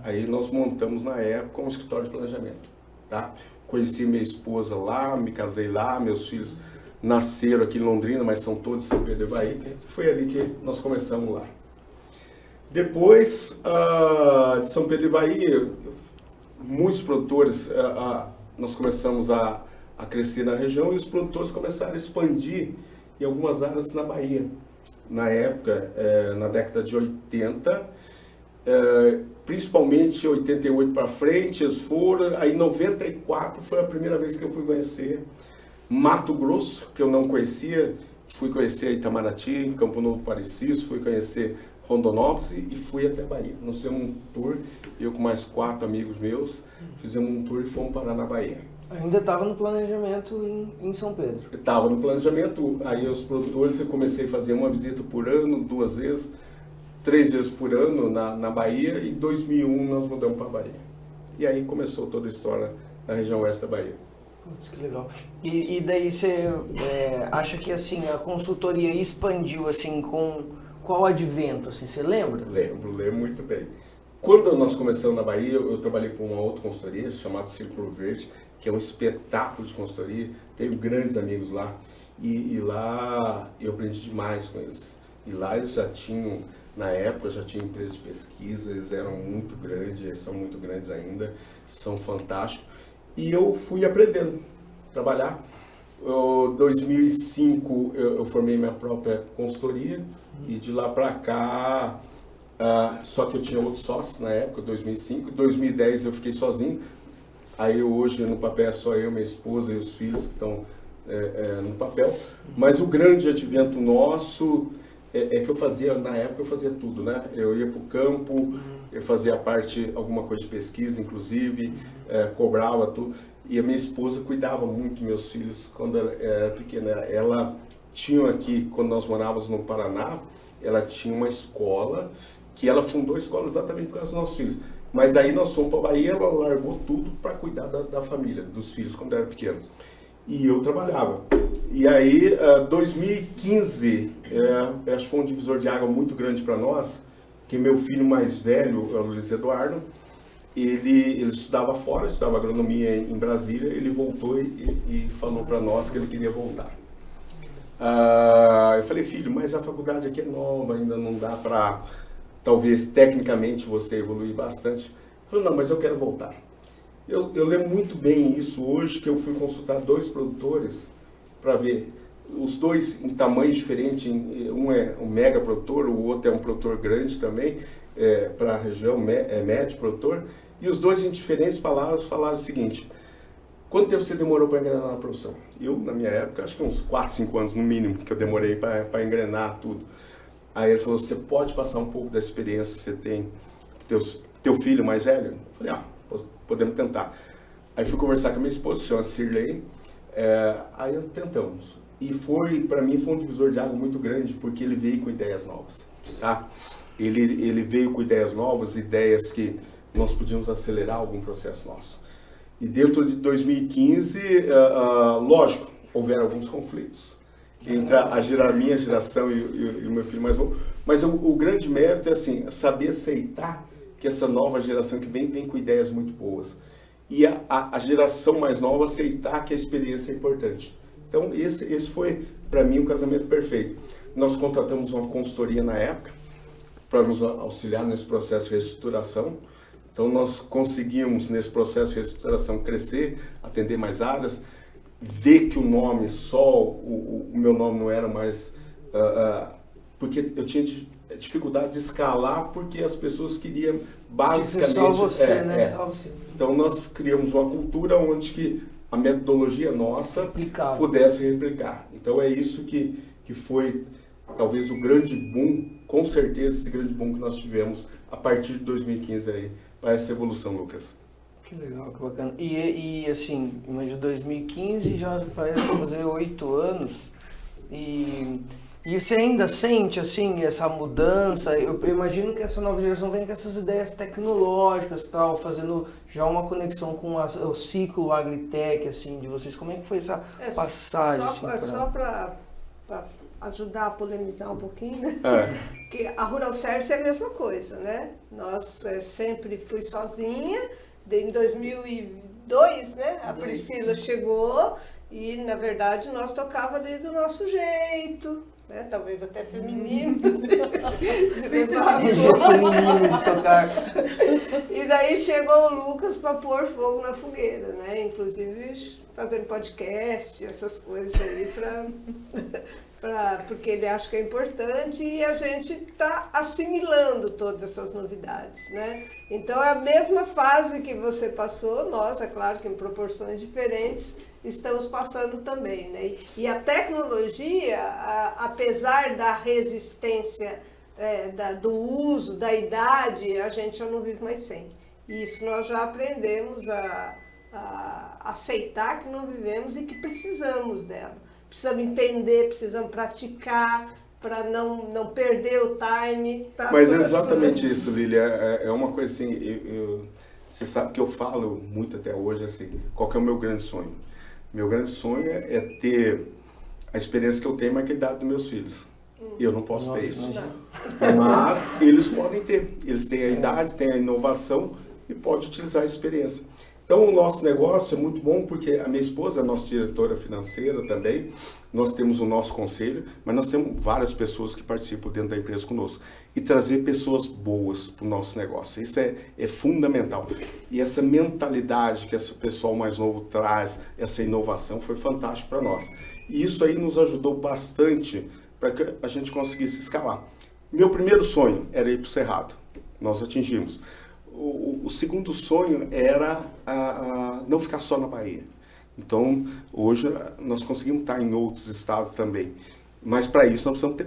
aí nós montamos na época um escritório de planejamento, tá? Conheci minha esposa lá, me casei lá, meus filhos nasceram aqui em Londrina, mas são todos de São Pedro do Ivaí. Foi ali que nós começamos lá. Depois de São Pedro do Ivaí, muitos produtores, nós começamos a crescer na região e os produtores começaram a expandir em algumas áreas na Bahia. Na época, na década de 80, principalmente 88 para frente, eles foram, aí 94 foi a primeira vez que eu fui conhecer Mato Grosso, que eu não conhecia, fui conhecer Itamaraty, Campo Novo Parecis, fui conhecer Rondonópolis e fui até Bahia. Nós fizemos um tour, eu com mais 4 amigos meus, fizemos um tour e fomos parar na Bahia. Ainda estava no planejamento em São Pedro? Estava no planejamento, aí os produtores eu comecei a fazer uma visita por ano, 2 vezes, 3 vezes por ano na Bahia, e em 2001 nós mudamos para a Bahia. E aí começou toda a história da região oeste da Bahia. Putz, que legal. E daí você acha que assim, a consultoria expandiu assim com qual advento? Assim, você lembra? Lembro muito bem. Quando nós começamos na Bahia, eu trabalhei com uma outra consultoria chamada Círculo Verde, que é um espetáculo de consultoria. Tenho grandes amigos lá. E lá eu aprendi demais com eles. E lá eles já tinham, na época, já tinham empresas de pesquisa, eles eram muito grandes, eles são muito grandes ainda, são fantásticos. E eu fui aprendendo a trabalhar. Em 2005 eu formei minha própria consultoria e de lá para cá, só que eu tinha outros sócios na época, 2005. Em 2010 eu fiquei sozinho. Aí hoje no papel é só eu, minha esposa e os filhos que estão no papel. Mas o grande advento nosso é que eu fazia, na época eu fazia tudo, né? Eu ia para o campo, eu fazia alguma coisa de pesquisa, inclusive, cobrava tudo. E a minha esposa cuidava muito dos meus filhos quando ela era pequena. Ela tinha aqui, quando nós morávamos no Paraná, ela tinha uma escola, que ela fundou a escola exatamente por causa dos nossos filhos. Mas daí nós fomos para a Bahia, ela largou tudo para cuidar da família, dos filhos, quando era pequeno. E eu trabalhava. E aí, 2015, acho que foi um divisor de água muito grande para nós, que meu filho mais velho, o Luiz Eduardo, ele estudava fora, estudava agronomia em Brasília, ele voltou e falou para nós que ele queria voltar. Eu falei, filho, mas a faculdade aqui é nova, ainda não dá para, talvez, tecnicamente você evoluir bastante. Ele falou, não, mas eu quero voltar. Eu lembro muito bem isso hoje, que eu fui consultar 2 produtores para ver os dois em tamanho diferente. Um é um mega produtor, o outro é um produtor grande também, para a região, médio produtor. E os dois em diferentes palavras falaram o seguinte: quanto tempo você demorou para engrenar na produção? Eu, na minha época, acho que uns 4, 5 anos no mínimo que eu demorei para engrenar tudo. Aí ele falou, você pode passar um pouco da experiência que você tem, teu filho mais velho? Eu falei, podemos tentar. Aí fui conversar com a minha esposa, chama Cirlei, aí tentamos. E para mim foi um divisor de água muito grande, porque ele veio com ideias novas, tá? Ele veio com ideias novas, ideias que nós podíamos acelerar algum processo nosso. E dentro de 2015, lógico, houveram alguns conflitos entre a minha geração e o meu filho mais novo, mas o grande mérito é assim, saber aceitar que essa nova geração que vem com ideias muito boas. E a geração mais nova aceitar que a experiência é importante. Então, esse foi, para mim, um casamento perfeito. Nós contratamos uma consultoria na época para nos auxiliar nesse processo de reestruturação. Então, nós conseguimos, nesse processo de reestruturação, crescer, atender mais áreas. ver que o nome, só o meu nome não era mais... porque eu tinha dificuldade de escalar, porque as pessoas queriam basicamente... Só você, né? Só você. Então nós criamos uma cultura onde que a metodologia nossa pudesse replicar. Então é isso que foi talvez o grande boom, com certeza esse grande boom que nós tivemos a partir de 2015 aí, para essa evolução, Lucas. Que legal, que bacana. E assim, imagina 2015 já vai fazer 8 anos e você ainda sente assim essa mudança? Eu imagino que essa nova geração vem com essas ideias tecnológicas, tal, fazendo já uma conexão com o ciclo agritech, assim, de vocês. Como é que foi essa passagem? Só para ajudar a polemizar um pouquinho, né? Porque a Rural Service é a mesma coisa, né? Nós sempre fui sozinha, em 2002, né? A Priscila chegou e, na verdade, nós tocava ali do nosso jeito, né? Talvez até feminino. Um jeito feminino de tocar. E daí chegou o Lucas para pôr fogo na fogueira, né? Inclusive fazendo podcast, essas coisas aí porque ele acha que é importante e a gente está assimilando todas essas novidades, né? Então é a mesma fase que você passou, nós, é claro que em proporções diferentes, estamos passando também, né? E a tecnologia, apesar da resistência do uso, da idade, a gente já não vive mais sem. E isso nós já aprendemos a aceitar que não vivemos e que precisamos dela. Precisamos entender, precisamos praticar para não perder o time. Mas é exatamente isso, Lília. É uma coisa assim, você sabe que eu falo muito até hoje assim, qual que é o meu grande sonho? Meu grande sonho é ter a experiência que eu tenho, mas que a idade dos meus filhos. Eu não posso ter isso. Mas eles podem ter. Eles têm a idade, têm a inovação e podem utilizar a experiência. Então, o nosso negócio é muito bom porque a minha esposa é nossa diretora financeira também, nós temos o nosso conselho, mas nós temos várias pessoas que participam dentro da empresa conosco. E trazer pessoas boas para o nosso negócio, isso é fundamental. E essa mentalidade que esse pessoal mais novo traz, essa inovação, foi fantástico para nós. E isso aí nos ajudou bastante para que a gente conseguisse escalar. Meu primeiro sonho era ir para o Cerrado, nós atingimos. O segundo sonho era não ficar só na Bahia. Então, hoje nós conseguimos estar em outros estados também. Mas para isso nós precisamos ter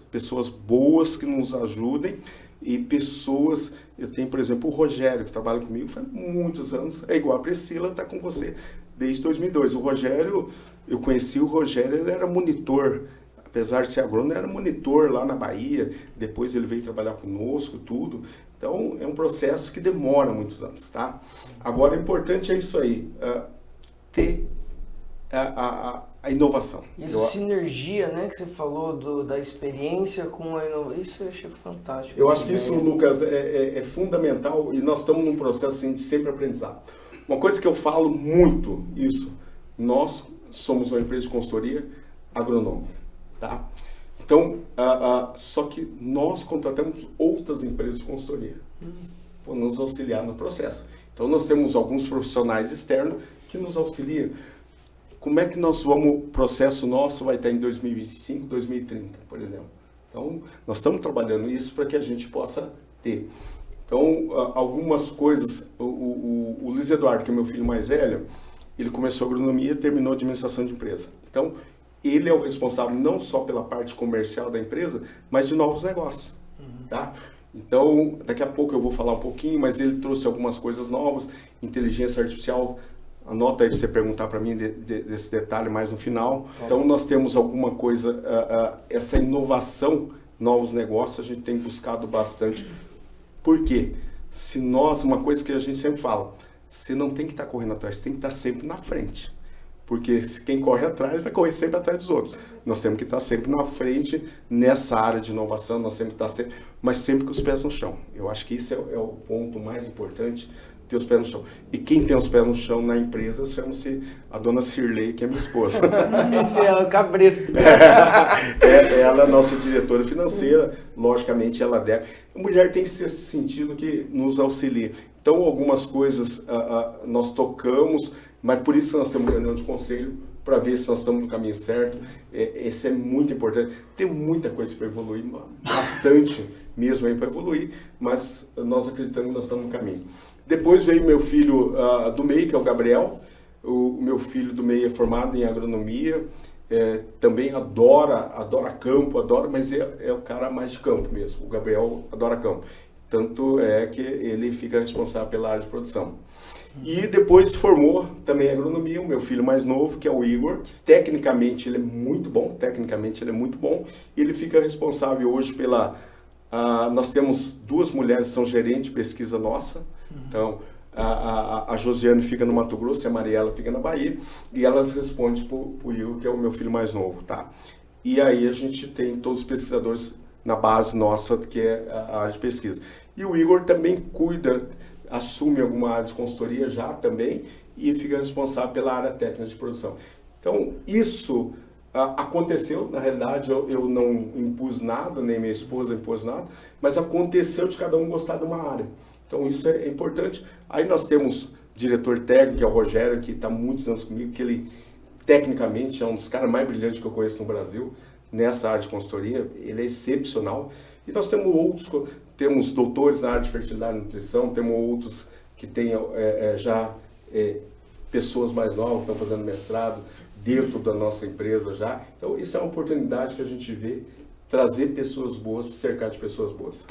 pessoas boas que nos ajudem e pessoas... Eu tenho, por exemplo, o Rogério, que trabalha comigo faz muitos anos, é igual a Priscila, está com você desde 2002. O Rogério, eu conheci o Rogério, ele era monitor, apesar de ser agrônomo, era monitor lá na Bahia, depois ele veio trabalhar conosco, tudo. Então, é um processo que demora muitos anos, tá? Agora, o importante é isso aí, ter a inovação. E essa sinergia, né, que você falou da experiência com a inovação, isso eu achei fantástico. Eu acho que isso, Lucas, é fundamental e nós estamos num processo assim, de sempre aprendizado. Uma coisa que eu falo muito, isso, nós somos uma empresa de consultoria agronômica, tá? Então, só que nós contratamos outras empresas de consultoria para nos auxiliar no processo. Então, nós temos alguns profissionais externos que nos auxiliam. Como é que nós vamos, o processo nosso vai estar em 2025, 2030, por exemplo. Então, nós estamos trabalhando isso para que a gente possa ter. Então, algumas coisas, o Luiz Eduardo, que é meu filho mais velho, ele começou agronomia e terminou administração de empresa. Então, ele é o responsável não só pela parte comercial da empresa, mas de novos negócios, tá? Então, daqui a pouco eu vou falar um pouquinho, mas ele trouxe algumas coisas novas, inteligência artificial, anota aí para você perguntar para mim desse detalhe mais no final. Então, nós temos alguma coisa, essa inovação, novos negócios, a gente tem buscado bastante. Por quê? Se nós, uma coisa que a gente sempre fala, você não tem que estar correndo atrás, você tem que estar sempre na frente. Porque quem corre atrás vai correr sempre atrás dos outros. Nós temos que estar sempre na frente nessa área de inovação, nós temos que estar mas sempre com os pés no chão. Eu acho que isso é o ponto mais importante, ter os pés no chão. E quem tem os pés no chão na empresa chama-se a dona Cirlei, que é minha esposa. Esse é o cabresto. Ela é a nossa diretora financeira, logicamente ela deve. A mulher tem esse sentido que nos auxilia. Então, algumas coisas nós tocamos Mas por isso nós temos reunião de conselho, para ver se nós estamos no caminho certo. Esse é muito importante. Tem muita coisa para evoluir, bastante mesmo aí para evoluir, mas nós acreditamos que nós estamos no caminho. Depois veio meu filho do meio, que é o Gabriel. O meu filho do meio é formado em agronomia, também adora campo, mas é o cara mais de campo mesmo. O Gabriel adora campo. Tanto é que ele fica responsável pela área de produção. E depois formou também agronomia, o meu filho mais novo, que é o Igor. Tecnicamente ele é muito bom, e ele fica responsável hoje pela... nós temos 2 mulheres que são gerentes de pesquisa nossa, então a Josiane fica no Mato Grosso e a Mariela fica na Bahia, e elas respondem para o Igor, que é o meu filho mais novo, tá? E aí a gente tem todos os pesquisadores na base nossa, que é a área de pesquisa. E o Igor também assume alguma área de consultoria já também e fica responsável pela área técnica de produção. Então, isso aconteceu, na realidade eu não impus nada, nem minha esposa impôs nada, mas aconteceu de cada um gostar de uma área. Então, isso é importante. Aí nós temos diretor técnico, que é o Rogério, que está há muitos anos comigo, que ele, tecnicamente, é um dos caras mais brilhantes que eu conheço no Brasil, nessa área de consultoria, ele é excepcional. E nós temos doutores na área de fertilidade e nutrição, temos outros que têm pessoas mais novas que estão fazendo mestrado dentro da nossa empresa já. Então, isso é uma oportunidade que a gente vê, trazer pessoas boas, cercar de pessoas boas.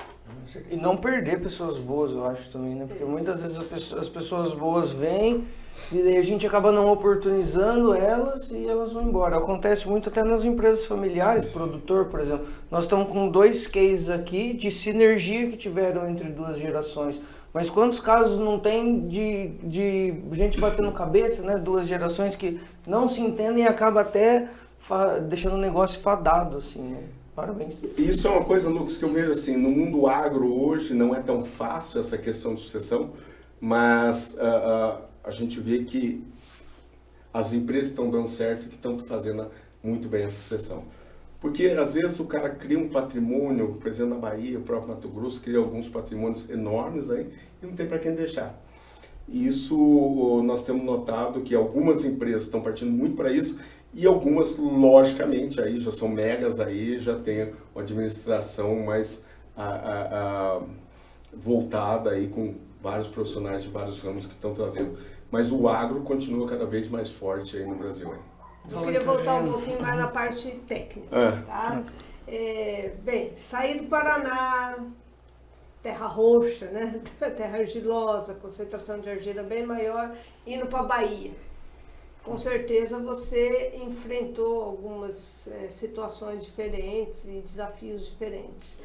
E não perder pessoas boas, eu acho também, né? Porque muitas vezes as pessoas boas vêm e daí a gente acaba não oportunizando elas e elas vão embora. Acontece muito até nas empresas familiares, produtor, por exemplo. Nós estamos com 2 cases aqui de sinergia que tiveram entre 2 gerações. Mas quantos casos não tem de gente batendo cabeça, né? 2 gerações que não se entendem e acaba até deixando o negócio fadado, assim, né? Parabéns. Isso é uma coisa, Lucas, que eu vejo assim, no mundo agro hoje não é tão fácil essa questão de sucessão, mas a gente vê que as empresas estão dando certo e que estão fazendo muito bem essa sucessão. Porque às vezes o cara cria um patrimônio, por exemplo, na Bahia, o próprio Mato Grosso cria alguns patrimônios enormes aí e não tem para quem deixar. E isso nós temos notado que algumas empresas estão partindo muito para isso e algumas, logicamente, aí já são megas, aí já tem uma administração mais voltada aí com vários profissionais de vários ramos que estão trazendo. Mas o agro continua cada vez mais forte aí no Brasil. Aí. Eu queria voltar um pouquinho mais na parte técnica, tá? Bem, sair do Paraná, terra roxa, né? Terra argilosa, concentração de argila bem maior, indo para a Bahia. Com certeza você enfrentou algumas situações diferentes e desafios diferentes.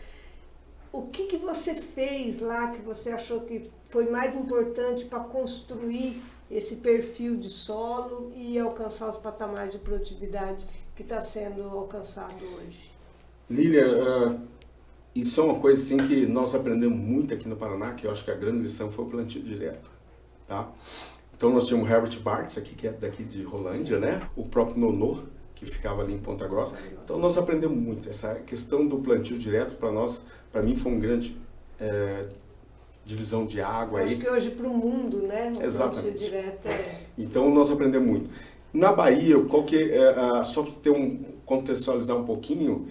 O que você fez lá que você achou que foi mais importante para construir esse perfil de solo e alcançar os patamares de produtividade que está sendo alcançado hoje? Lília, isso é uma coisa assim que nós aprendemos muito aqui no Paraná, que eu acho que a grande lição foi o plantio direto, tá? Então nós tínhamos o Herbert Bartz aqui, que é daqui de Rolândia, né? O próprio Nonô, que ficava ali em Ponta Grossa. Então nós aprendemos muito. Essa questão do plantio direto para mim foi um grande divisão de água. Acho que hoje para o mundo, né? O Exatamente. plantio direto Então nós aprendemos muito. Na Bahia, só para contextualizar um pouquinho,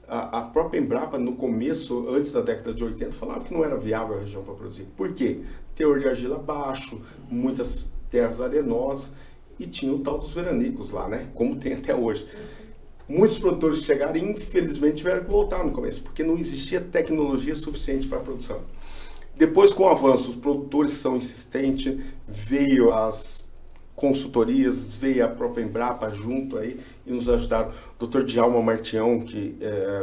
a própria Embrapa, no começo, antes da década de 80, falava que não era viável a região para produzir. Por quê? Teor de argila baixo, muitas terras arenosas e tinha o tal dos veranicos lá, né? Como tem até hoje. Muitos produtores chegaram e, infelizmente, tiveram que voltar no começo, porque não existia tecnologia suficiente para a produção. Depois, com o avanço, os produtores são insistentes, veio as consultorias, veio a própria Embrapa junto aí e nos ajudaram. O Dr. Djalma Martião, que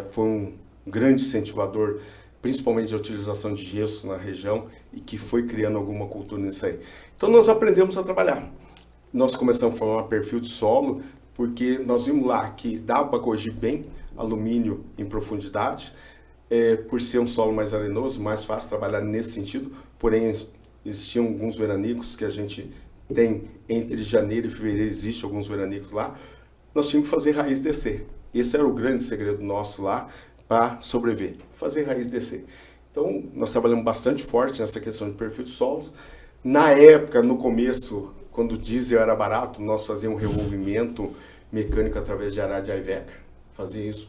foi um grande incentivador, principalmente de utilização de gesso na região e que foi criando alguma cultura nisso aí. Então nós aprendemos a trabalhar. Nós começamos a formar perfil de solo, porque nós vimos lá que dava para corrigir bem alumínio em profundidade, por ser um solo mais arenoso, mais fácil trabalhar nesse sentido, porém existiam alguns veranicos que a gente tem entre janeiro e fevereiro, existe alguns veranicos lá, nós tínhamos que fazer raiz descer. Esse era o grande segredo nosso lá para sobreviver, fazer raiz descer. Então, nós trabalhamos bastante forte nessa questão de perfil de solos. Na época, no começo, quando o diesel era barato, nós fazíamos um revolvimento mecânico através de arara de Iveca. Fazia isso.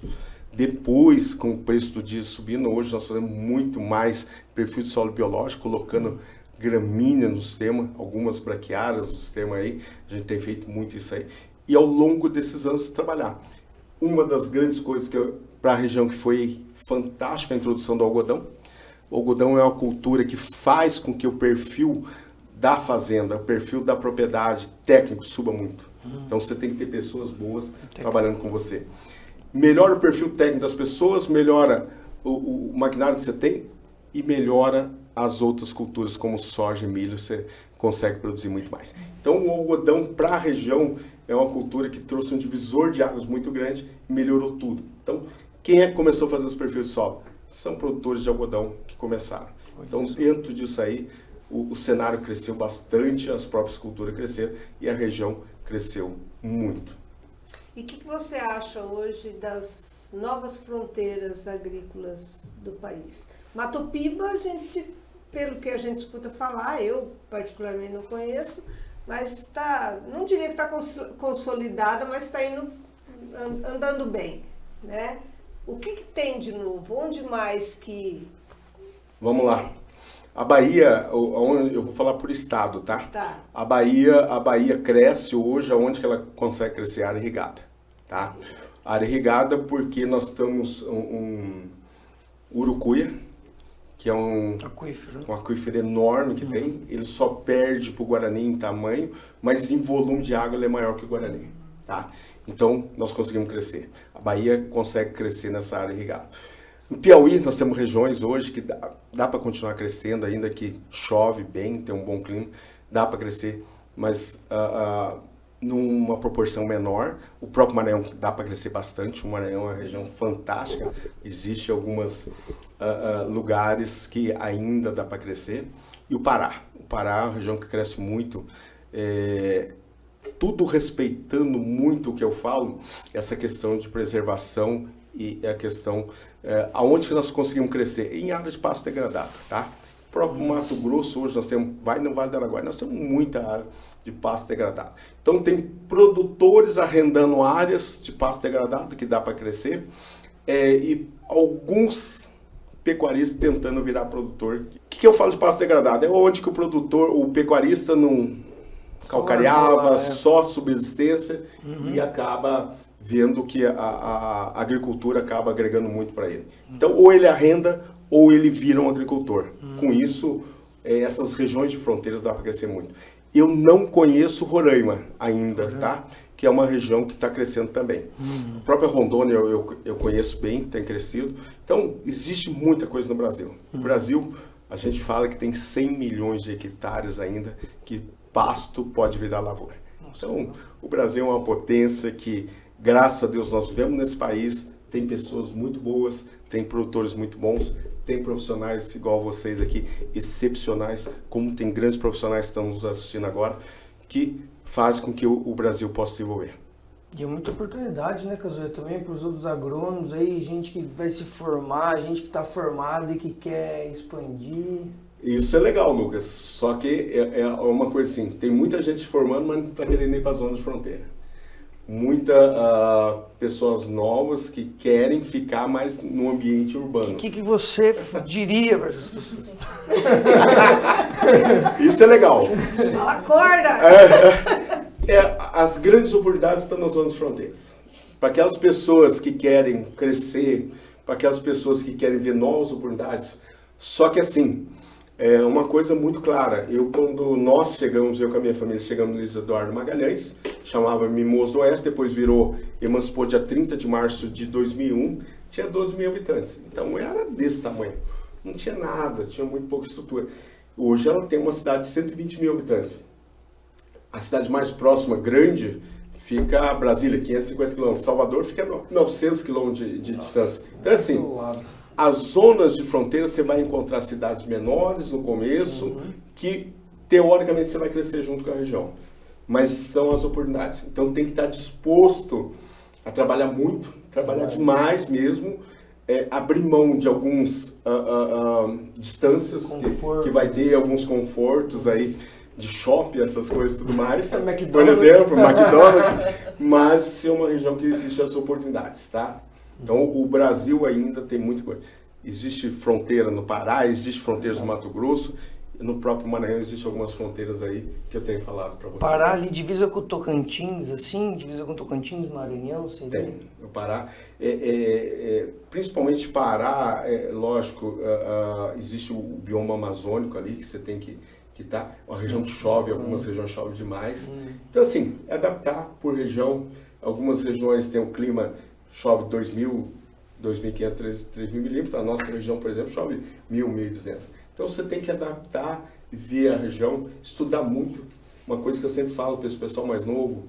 Depois, com o preço do diesel subindo, hoje nós fazemos muito mais perfil de solo biológico, colocando gramínea no sistema, algumas braquiárias no sistema aí. A gente tem feito muito isso aí. E ao longo desses anos trabalhar. Uma das grandes coisas para a região que foi fantástica a introdução do algodão. O algodão é uma cultura que faz com que o perfil da fazenda, o perfil da propriedade técnico suba muito. Então você tem que ter pessoas boas trabalhando com você. Melhora o perfil técnico das pessoas, melhora o maquinário que você tem e melhora as outras culturas como soja e milho, você consegue produzir muito mais. Então o algodão para a região é uma cultura que trouxe um divisor de águas muito grande e melhorou tudo. Então quem é que começou a fazer os perfis de solo? São produtores de algodão que começaram. Então dentro disso aí, o cenário cresceu bastante, as próprias culturas cresceram e a região cresceu muito. E o que você acha hoje das novas fronteiras agrícolas do país? Mato Piba, a gente, pelo que a gente escuta falar, eu particularmente não conheço, mas está, não diria que está consolidada, mas está andando bem, né? O que tem de novo? Onde mais que... Vamos lá. A Bahia, eu vou falar por estado, tá? Tá. A Bahia cresce hoje aonde que ela consegue crescer? A área irrigada, tá? A área irrigada porque nós temos um Urucuia, que é um aquífero enorme que tem. Ele só perde para o Guarani em tamanho, mas em volume de água ele é maior que o Guarani, tá? Então nós conseguimos crescer. A Bahia consegue crescer nessa área irrigada. No Piauí, nós temos regiões hoje que dá para continuar crescendo, ainda que chove bem, tem um bom clima, dá para crescer, mas numa proporção menor. O próprio Maranhão dá para crescer bastante, o Maranhão é uma região fantástica, existe alguns lugares que ainda dá para crescer. E o Pará é uma região que cresce muito, tudo respeitando muito o que eu falo, essa questão de preservação e a questão aonde que nós conseguimos crescer? Em áreas de pasto degradado, tá? O próprio Mato Grosso, hoje nós temos, vai no Vale do Araguaia, nós temos muita área de pasto degradado. Então tem produtores arrendando áreas de pasto degradado que dá para crescer e alguns pecuaristas tentando virar produtor. O que eu falo de pasto degradado? É onde que o pecuarista não calcareava, só subsistência e acaba vendo que a agricultura acaba agregando muito para ele. Então, ou ele arrenda, ou ele vira um agricultor. Com isso, essas regiões de fronteiras dá para crescer muito. Eu não conheço Roraima ainda, tá? Que é uma região que está crescendo também. A própria Rondônia eu conheço bem, tem crescido. Então, existe muita coisa no Brasil. O Brasil, a gente fala que tem 100 milhões de hectares ainda que pasto pode virar lavoura. Então, o Brasil é uma potência que, graças a Deus, nós vivemos nesse país, tem pessoas muito boas, tem produtores muito bons, tem profissionais igual vocês aqui, excepcionais, como tem grandes profissionais que estão nos assistindo agora, que fazem com que o Brasil possa se desenvolver. E é muita oportunidade, né, Cazuza? Também para os outros agrônomos aí, gente que vai se formar, gente que está formada e que quer expandir. Isso é legal, Lucas, só que é uma coisa assim, tem muita gente se formando, mas não está querendo ir para a zona de fronteira. Muitas pessoas novas que querem ficar mais no ambiente urbano. O que você diria para essas pessoas? Isso é legal. Fala, acorda! As grandes oportunidades estão nas zonas de fronteiras. Para aquelas pessoas que querem crescer, para aquelas pessoas que querem ver novas oportunidades, só que assim, uma coisa muito clara, quando nós chegamos, eu com a minha família, chegamos no Luiz Eduardo Magalhães, chamava Mimoso do Oeste, depois emancipou dia 30 de março de 2001, tinha 12 mil habitantes. Então era desse tamanho, não tinha nada, tinha muito pouca estrutura. Hoje ela tem uma cidade de 120 mil habitantes. A cidade mais próxima, grande, fica Brasília, 550 quilômetros. Salvador fica a 900 quilômetros de distância. Então assim, as zonas de fronteira você vai encontrar cidades menores no começo, que teoricamente você vai crescer junto com a região. Mas são as oportunidades. Então tem que estar disposto a trabalhar muito, trabalhar demais mesmo, abrir mão de alguns distâncias, que vai ter alguns confortos aí de shopping, essas coisas e tudo mais. Por exemplo, McDonald's, mas ser uma região que existe as oportunidades, tá? Então, o Brasil ainda tem muita coisa. Existe fronteira no Pará, existe fronteiras no Mato Grosso, no próprio Maranhão existem algumas fronteiras aí que eu tenho falado para você. Pará ali divisa com o Tocantins, assim? Divisa com o Tocantins, Maranhão, seria? Tem. O Pará, principalmente Pará, lógico, existe o bioma amazônico ali que você tem que tá, uma região que chove, algumas regiões chove demais. Então, assim, adaptar por região. Algumas regiões têm um clima, chove 2.000, 2.500, 3.000 milímetros. A nossa região, por exemplo, chove 1.000, 1.200. Então, você tem que adaptar, ver a região, estudar muito. Uma coisa que eu sempre falo para esse pessoal mais novo,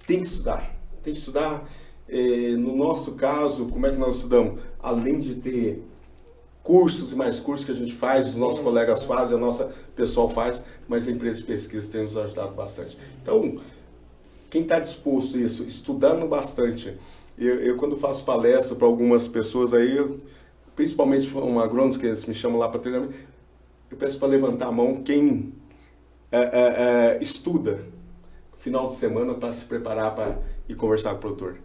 tem que estudar. Tem que estudar. No nosso caso, como é que nós estudamos? Além de ter cursos e mais cursos que a gente faz, os nossos colegas fazem, a nossa pessoal faz, mas a empresa de pesquisa tem nos ajudado bastante. Então, quem está disposto a isso, estudando bastante, eu quando faço palestra para algumas pessoas aí, principalmente um agrônomo que eles me chamam lá para treinamento, eu peço para levantar a mão quem estuda final de semana para se preparar para ir conversar com o produtor.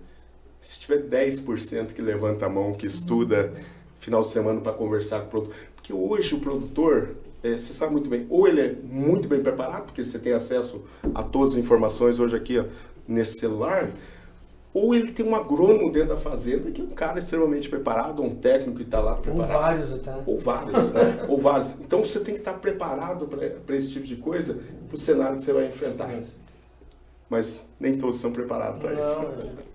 Se tiver 10% que levanta a mão, que estuda final de semana para conversar com o produtor. Porque hoje o produtor, você sabe muito bem, ou ele é muito bem preparado, porque você tem acesso a todas as informações hoje aqui ó, nesse celular, ou ele tem um agrônomo dentro da fazenda, que é um cara extremamente preparado, um técnico que está lá preparado. Ou vários até. Ou vários, né? Ou vários. Então você tem que estar preparado para esse tipo de coisa, para o cenário que você vai enfrentar. Mas nem todos são preparados para isso.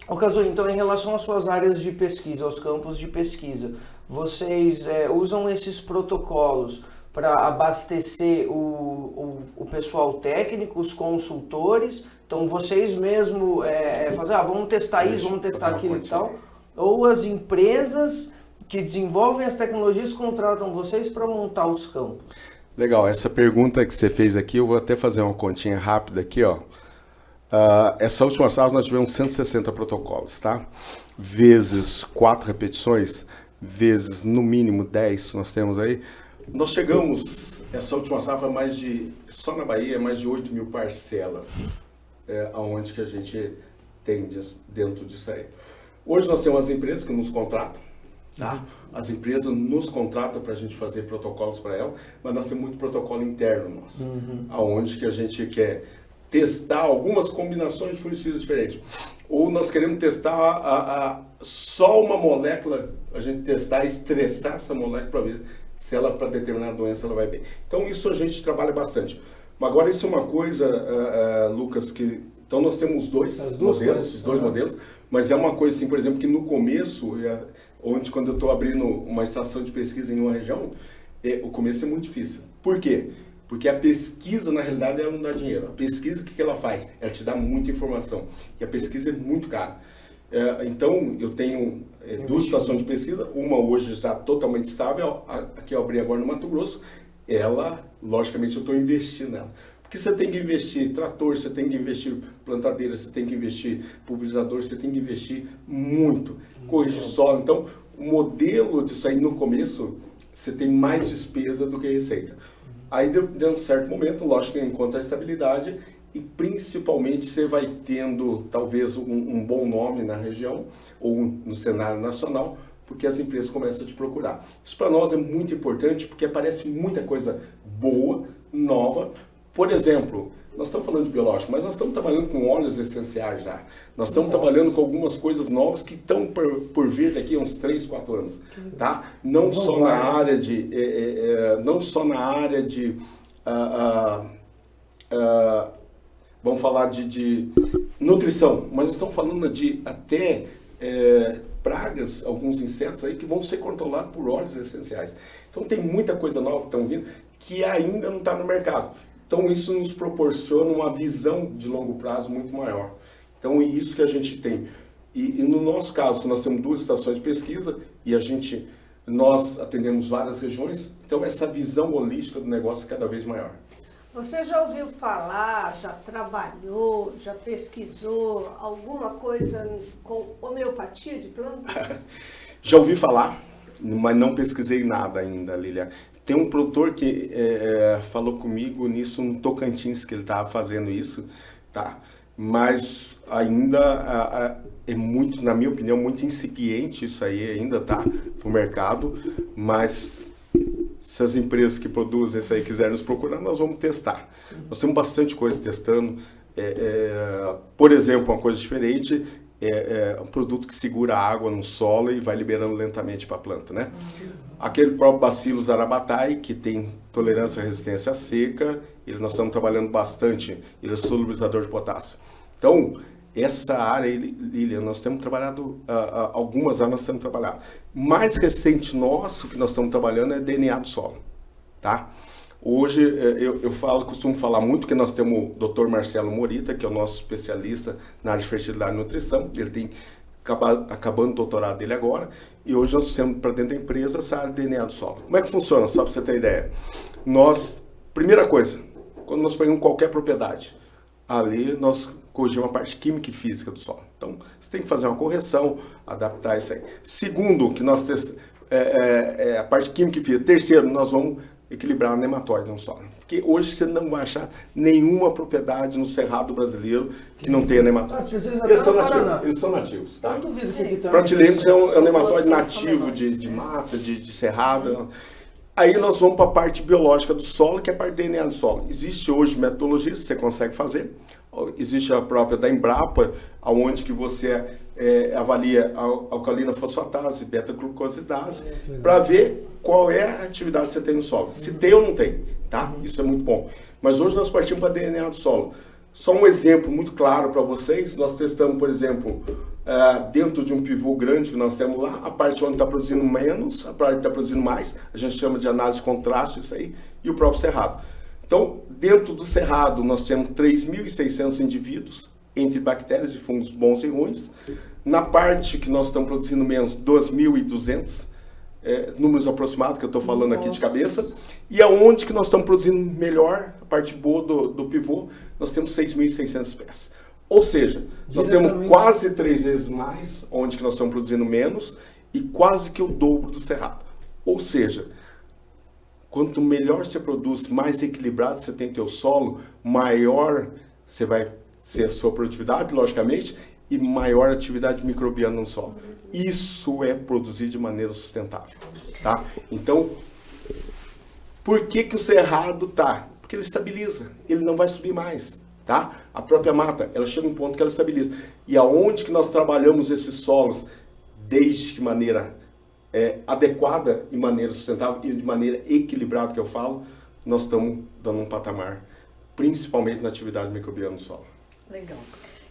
Ô Kazuo, então em relação às suas áreas de pesquisa, aos campos de pesquisa, vocês usam esses protocolos para abastecer o pessoal técnico, os consultores? Então vocês mesmo fazem, vamos testar isso, vamos testar aquilo e tal? Ou as empresas que desenvolvem as tecnologias contratam vocês para montar os campos? Legal, essa pergunta que você fez aqui, eu vou até fazer uma continha rápida aqui, ó. Essa última safra nós tivemos 160 protocolos, tá? Vezes 4 repetições, vezes no mínimo 10 nós temos aí. Nós chegamos, essa última safra, só na Bahia, mais de 8.000 parcelas, aonde que a gente tem dentro disso aí. Hoje nós temos as empresas que nos contratam, tá? As empresas nos contratam para a gente fazer protocolos para elas, mas nós temos muito protocolo interno nosso, aonde que a gente quer testar algumas combinações de fungicidas diferentes. Ou nós queremos testar só uma molécula, a gente testar, estressar essa molécula para ver se ela, para determinada doença, ela vai bem. Então isso a gente trabalha bastante. Mas agora isso é uma coisa, Lucas, que... Então nós temos os dois modelos, mas é uma coisa assim, por exemplo, que no começo, quando eu estou abrindo uma estação de pesquisa em uma região, o começo é muito difícil. Por quê? Porque a pesquisa, na realidade, ela não dá dinheiro. A pesquisa, o que ela faz? Ela te dá muita informação. E a pesquisa é muito cara. Então, eu tenho 2 estações de pesquisa. Uma hoje está totalmente estável. A que eu abri agora no Mato Grosso. Ela, logicamente, eu estou investindo nela. Porque você tem que investir trator, você tem que investir plantadeira, você tem que investir pulverizador, você tem que investir muito. Corrigir solo. Então, o modelo disso aí, no começo, você tem mais despesa do que receita. Aí, deu um certo momento, lógico que encontra a estabilidade e, principalmente, você vai tendo, talvez, um bom nome na região ou no cenário nacional, porque as empresas começam a te procurar. Isso, para nós, é muito importante, porque aparece muita coisa boa, nova. Por exemplo, nós estamos falando de biológico, mas nós estamos trabalhando com óleos essenciais já. Nós estamos trabalhando com algumas coisas novas que estão por vir daqui a uns 3, 4 anos, tá? Não só na área de vamos falar de nutrição, mas estamos falando de até pragas, alguns insetos aí que vão ser controlados por óleos essenciais. Então tem muita coisa nova que estão vindo que ainda não está no mercado. Então isso nos proporciona uma visão de longo prazo muito maior. Então é isso que a gente tem. E no nosso caso, nós temos 2 estações de pesquisa e nós atendemos várias regiões, então essa visão holística do negócio é cada vez maior. Você já ouviu falar, já trabalhou, já pesquisou alguma coisa com homeopatia de plantas? Já ouvi falar, mas não pesquisei nada ainda, Lília. Tem um produtor que falou comigo nisso no Tocantins, que ele estava fazendo isso, tá? Mas ainda é muito, na minha opinião, muito incipiente isso aí ainda, tá? Para o mercado, mas se as empresas que produzem isso aí quiserem nos procurar, nós vamos testar. Nós temos bastante coisa testando. Por exemplo, uma coisa diferente é um produto que segura a água no solo e vai liberando lentamente para a planta, né? Aquele próprio Bacillus arabatai, que tem tolerância à resistência à seca, nós estamos trabalhando bastante, ele é solubilizador de potássio. Então, essa área, Lília, nós temos trabalhado, algumas áreas nós temos trabalhado. Mais recente nosso que nós estamos trabalhando é DNA do solo, tá? Hoje, costumo falar muito que nós temos o Dr. Marcelo Morita, que é o nosso especialista na área de fertilidade e nutrição. Ele tem acabando o doutorado dele agora, e hoje nós temos para dentro da empresa essa área de DNA do solo. Como é que funciona? Só para você ter ideia. Primeira coisa, quando nós pegamos qualquer propriedade, ali nós corrigimos a parte química e física do solo. Então, você tem que fazer uma correção, adaptar isso aí. Segundo, que nós a parte química e física. Terceiro, nós vamos equilibrar a nematóide no solo. Porque hoje você não vai achar nenhuma propriedade no cerrado brasileiro que não tenha nematóide. Eles são nativos, tá? Não duvido que aqui Pratilengos é um nematóide nativo de mata, de cerrado. Aí nós vamos para a parte biológica do solo, que é a parte do DNA do solo. Existe hoje metodologia, você consegue fazer. Existe a própria da Embrapa, onde que você avalia a alcalina fosfatase, beta-glucosidase, para ver qual é a atividade que você tem no solo. Se tem ou não tem, tá? Isso é muito bom. Mas hoje nós partimos para DNA do solo. Só um exemplo muito claro para vocês, nós testamos, por exemplo, dentro de um pivô grande que nós temos lá, a parte onde está produzindo menos, a parte que está produzindo mais, a gente chama de análise de contraste, isso aí, e o próprio cerrado. Então, dentro do cerrado, nós temos 3.600 indivíduos, entre bactérias e fungos bons e ruins. Na parte que nós estamos produzindo menos, 2.200, números aproximados que eu estou falando aqui de cabeça. E aonde que nós estamos produzindo melhor, a parte boa do pivô, nós temos 6.600 espécies. Ou seja, nós temos quase 3 vezes mais, onde que nós estamos produzindo menos, e quase que o dobro do cerrado. Ou seja, quanto melhor você produz, mais equilibrado você tem teu solo, maior você vai ser a sua produtividade, logicamente, e maior atividade microbiana no solo. Isso é produzir de maneira sustentável, tá? Então, por que o cerrado tá? Porque ele estabiliza, ele não vai subir mais, tá? A própria mata, ela chega a um ponto que ela estabiliza. E aonde que nós trabalhamos esses solos, desde que maneira adequada e maneira sustentável e de maneira equilibrada que eu falo, nós estamos dando um patamar, principalmente na atividade microbiana no solo. Legal.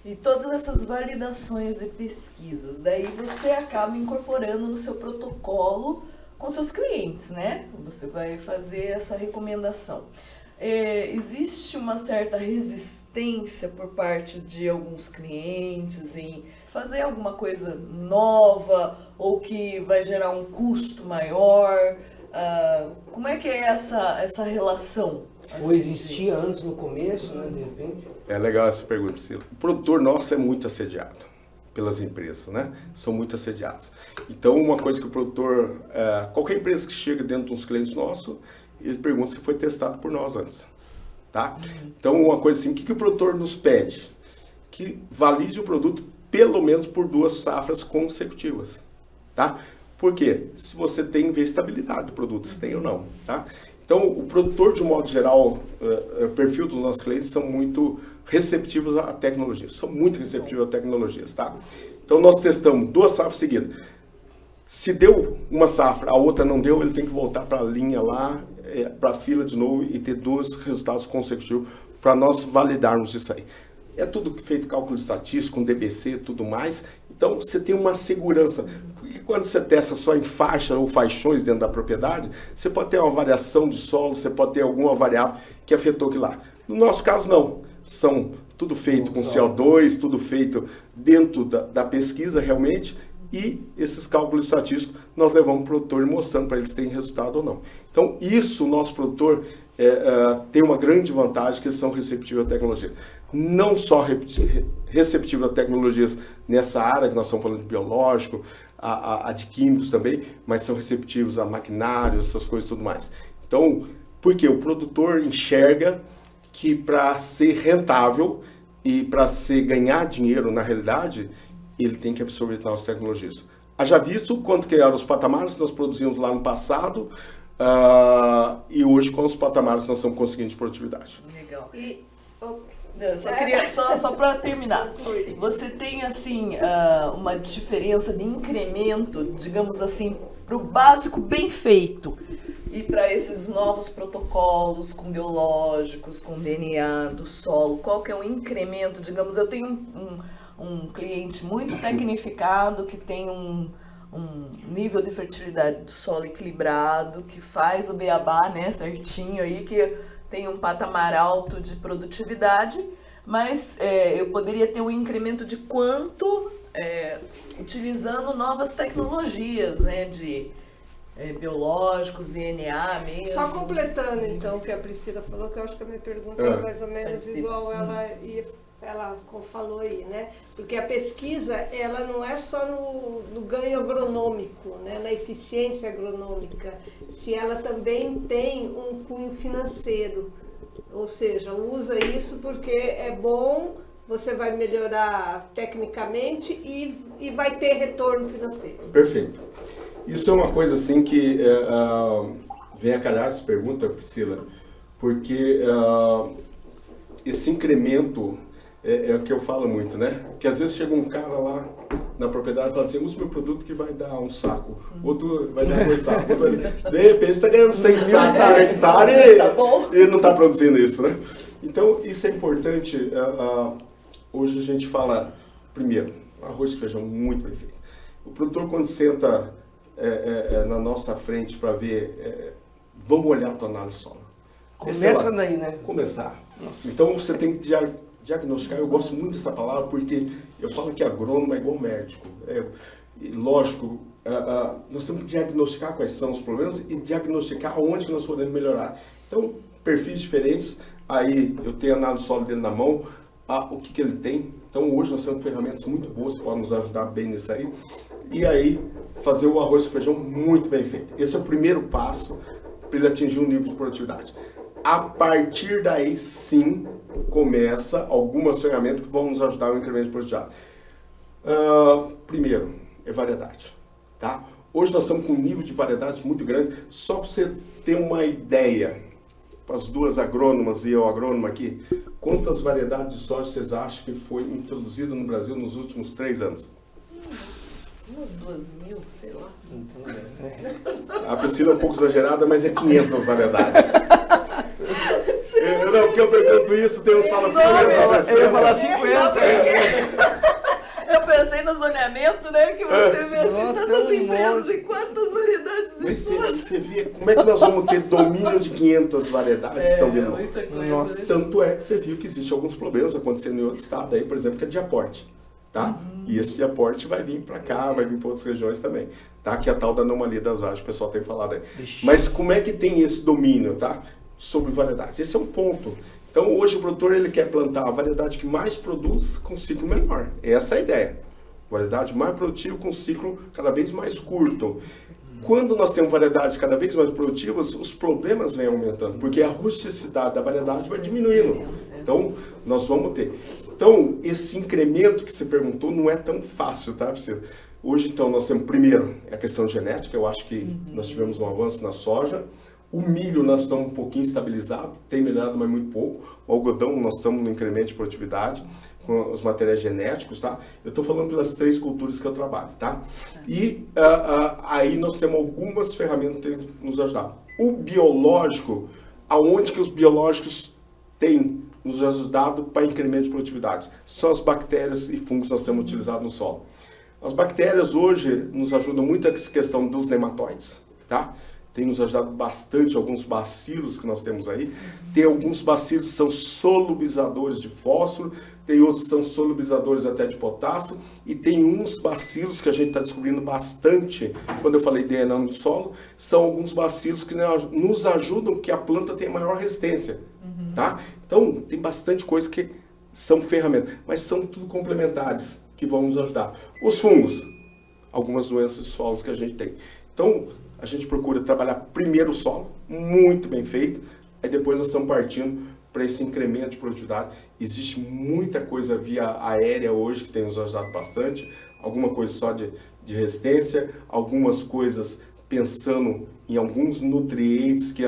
E todas essas validações e pesquisas, daí você acaba incorporando no seu protocolo com seus clientes, né? Você vai fazer essa recomendação. Existe uma certa resistência por parte de alguns clientes em fazer alguma coisa nova ou que vai gerar um custo maior? Como é que é essa relação? Assim, ou existia antes no começo, né, de repente? É legal essa pergunta, Priscila. O produtor nosso é muito assediado pelas empresas, né? São muito assediados. Então, uma coisa que o produtor, qualquer empresa que chega dentro de uns clientes nossos, ele pergunta se foi testado por nós antes, tá? Então, uma coisa assim, o que o produtor nos pede? Que valide o produto pelo menos por 2 safras consecutivas, tá? Por quê? Se você tem ver estabilidade do produto, se tem ou não, tá? Então, o produtor, de um modo geral, o perfil dos nossos clientes são muito receptivos à tecnologia. São muito receptivos a tecnologias, tá? Então, nós testamos 2 safras seguidas. Se deu uma safra, a outra não deu, ele tem que voltar para a linha lá, para a fila de novo e ter 2 resultados consecutivos para nós validarmos isso aí. É tudo feito cálculo estatístico, com DBC, tudo mais. Então, você tem uma segurança. Porque quando você testa só em faixa ou faixões dentro da propriedade, você pode ter uma variação de solo, você pode ter alguma variável que afetou aquilo lá. No nosso caso, não. São tudo feito com CO2, tudo feito dentro da pesquisa, realmente, e esses cálculos estatísticos nós levamos para o produtor mostrando para eles se tem resultado ou não. Então, isso o nosso produtor tem uma grande vantagem, que eles são receptivos à tecnologia. Não só receptivos a tecnologias nessa área que nós estamos falando de biológico, a de químicos também, mas são receptivos a maquinários, essas coisas e tudo mais. Então, porque o produtor enxerga que para ser rentável e para ganhar dinheiro na realidade, ele tem que absorver novas tecnologias. Haja visto quanto que eram os patamares que nós produzimos lá no passado e hoje com os patamares que nós estamos conseguindo de produtividade. Legal. Eu só queria, só para terminar, você tem assim uma diferença de incremento, digamos assim, para o básico bem feito e para esses novos protocolos com biológicos, com DNA do solo, qual que é o incremento? Digamos, eu tenho um cliente muito tecnificado que tem um nível de fertilidade do solo equilibrado, que faz o beabá, né, certinho aí, que tem um patamar alto de produtividade, mas eu poderia ter um incremento de quanto utilizando novas tecnologias, né, de biológicos, DNA mesmo. Só completando então o que a Priscila falou, que eu acho que a minha pergunta é mais ou menos igual ela falou aí, né? Porque a pesquisa, ela não é só no ganho agronômico, né? Na eficiência agronômica, se ela também tem um cunho financeiro, ou seja, usa isso porque é bom, você vai melhorar tecnicamente e vai ter retorno financeiro. Perfeito. Isso é uma coisa assim que vem a calhar essa pergunta, Priscila, porque esse incremento é o que eu falo muito, né? Que às vezes chega um cara lá na propriedade e fala assim, usa meu produto que vai dar um saco, outro vai dar 2 sacos, de repente você está ganhando 100 sacos por hectare e não está produzindo isso, né? Então isso é importante. Hoje a gente fala, primeiro, arroz e feijão muito bem feito. O produtor quando senta na nossa frente para ver, vamos olhar a tua análise solo. Começa daí, né? Começar. Nossa. Então você tem que diagnosticar. Eu gosto muito dessa palavra porque eu falo que agrônomo é igual médico. Lógico, nós temos que diagnosticar quais são os problemas e diagnosticar onde que nós podemos melhorar. Então, perfis diferentes, aí eu tenho a análise solo dele na mão, o que ele tem. Então, hoje nós temos ferramentas muito boas que podem nos ajudar bem nisso aí. E aí, fazer o arroz e feijão muito bem feito. Esse é o primeiro passo para ele atingir um nível de produtividade. A partir daí, sim, começa algumas ferramentas que vão nos ajudar no incremento de produtividade. Primeiro, é variedade. Tá? Hoje nós estamos com um nível de variedade muito grande. Só para você ter uma ideia, para as duas agrônomas e eu agrônomo aqui, quantas variedades de soja vocês acham que foi introduzido no Brasil nos últimos 3 anos? Umas 2.000, sei lá. A Priscila é um pouco exagerada, mas é 500 variedades. Não, porque eu pergunto isso, tem uns que falam 50, eu ia falar 50. Eu pensei no zoneamento, né? Que você vê assim, Nossa, tantas tem um empresas monte. e quantas variedades de Mas soja. você vê como é que nós vamos ter domínio de 500 variedades, estão vendo? Muita coisa. Nossa. né? Tanto é que você viu que existem alguns problemas acontecendo em outro estado aí, por exemplo, que é de aporte, tá? E esse de aporte vai vir para cá, vai vir para outras regiões também, tá? Que é a tal da anomalia das vagens, o pessoal tem falado aí. Vixe. Mas como é que tem esse domínio, tá? Sobre variedades. Esse é um ponto. Então, hoje o produtor ele quer plantar a variedade que mais produz com ciclo menor. Essa é a ideia. Variedade mais produtiva com ciclo cada vez mais curto. Quando nós temos variedades cada vez mais produtivas, os problemas vêm aumentando, porque a rusticidade da variedade vai diminuindo. Então, nós vamos ter. Então, esse incremento que você perguntou não é tão fácil, tá, Priscila? Hoje, então, nós temos, primeiro, a questão genética. Eu acho que nós tivemos um avanço na soja. O milho nós estamos um pouquinho estabilizado, tem melhorado, mas muito pouco. O algodão nós estamos no incremento de produtividade com os materiais genéticos, tá? Eu estou falando pelas 3 culturas que eu trabalho, tá? E aí nós temos algumas ferramentas que têm nos ajudado. O biológico, aonde que os biológicos têm nos ajudado para incremento de produtividade? São as bactérias e fungos que nós temos utilizado no solo. As bactérias hoje nos ajudam muito a questão dos nematóides, tá? tem nos ajudado bastante, alguns bacilos que nós temos aí. Tem alguns bacilos que são solubilizadores de fósforo, tem outros que são solubilizadores até de potássio, e tem uns bacilos que a gente está descobrindo bastante, quando eu falei DNA no solo, são alguns bacilos que nos ajudam que a planta tenha maior resistência. Tá? Então, tem bastante coisa que são ferramentas, mas são tudo complementares que vão nos ajudar. Os fungos, algumas doenças de solos que a gente tem. Então, a gente procura trabalhar primeiro o solo, muito bem feito, aí depois nós estamos partindo para esse incremento de produtividade. Existe muita coisa via aérea hoje que tem nos ajudado bastante, alguma coisa só de resistência, algumas coisas pensando em alguns nutrientes que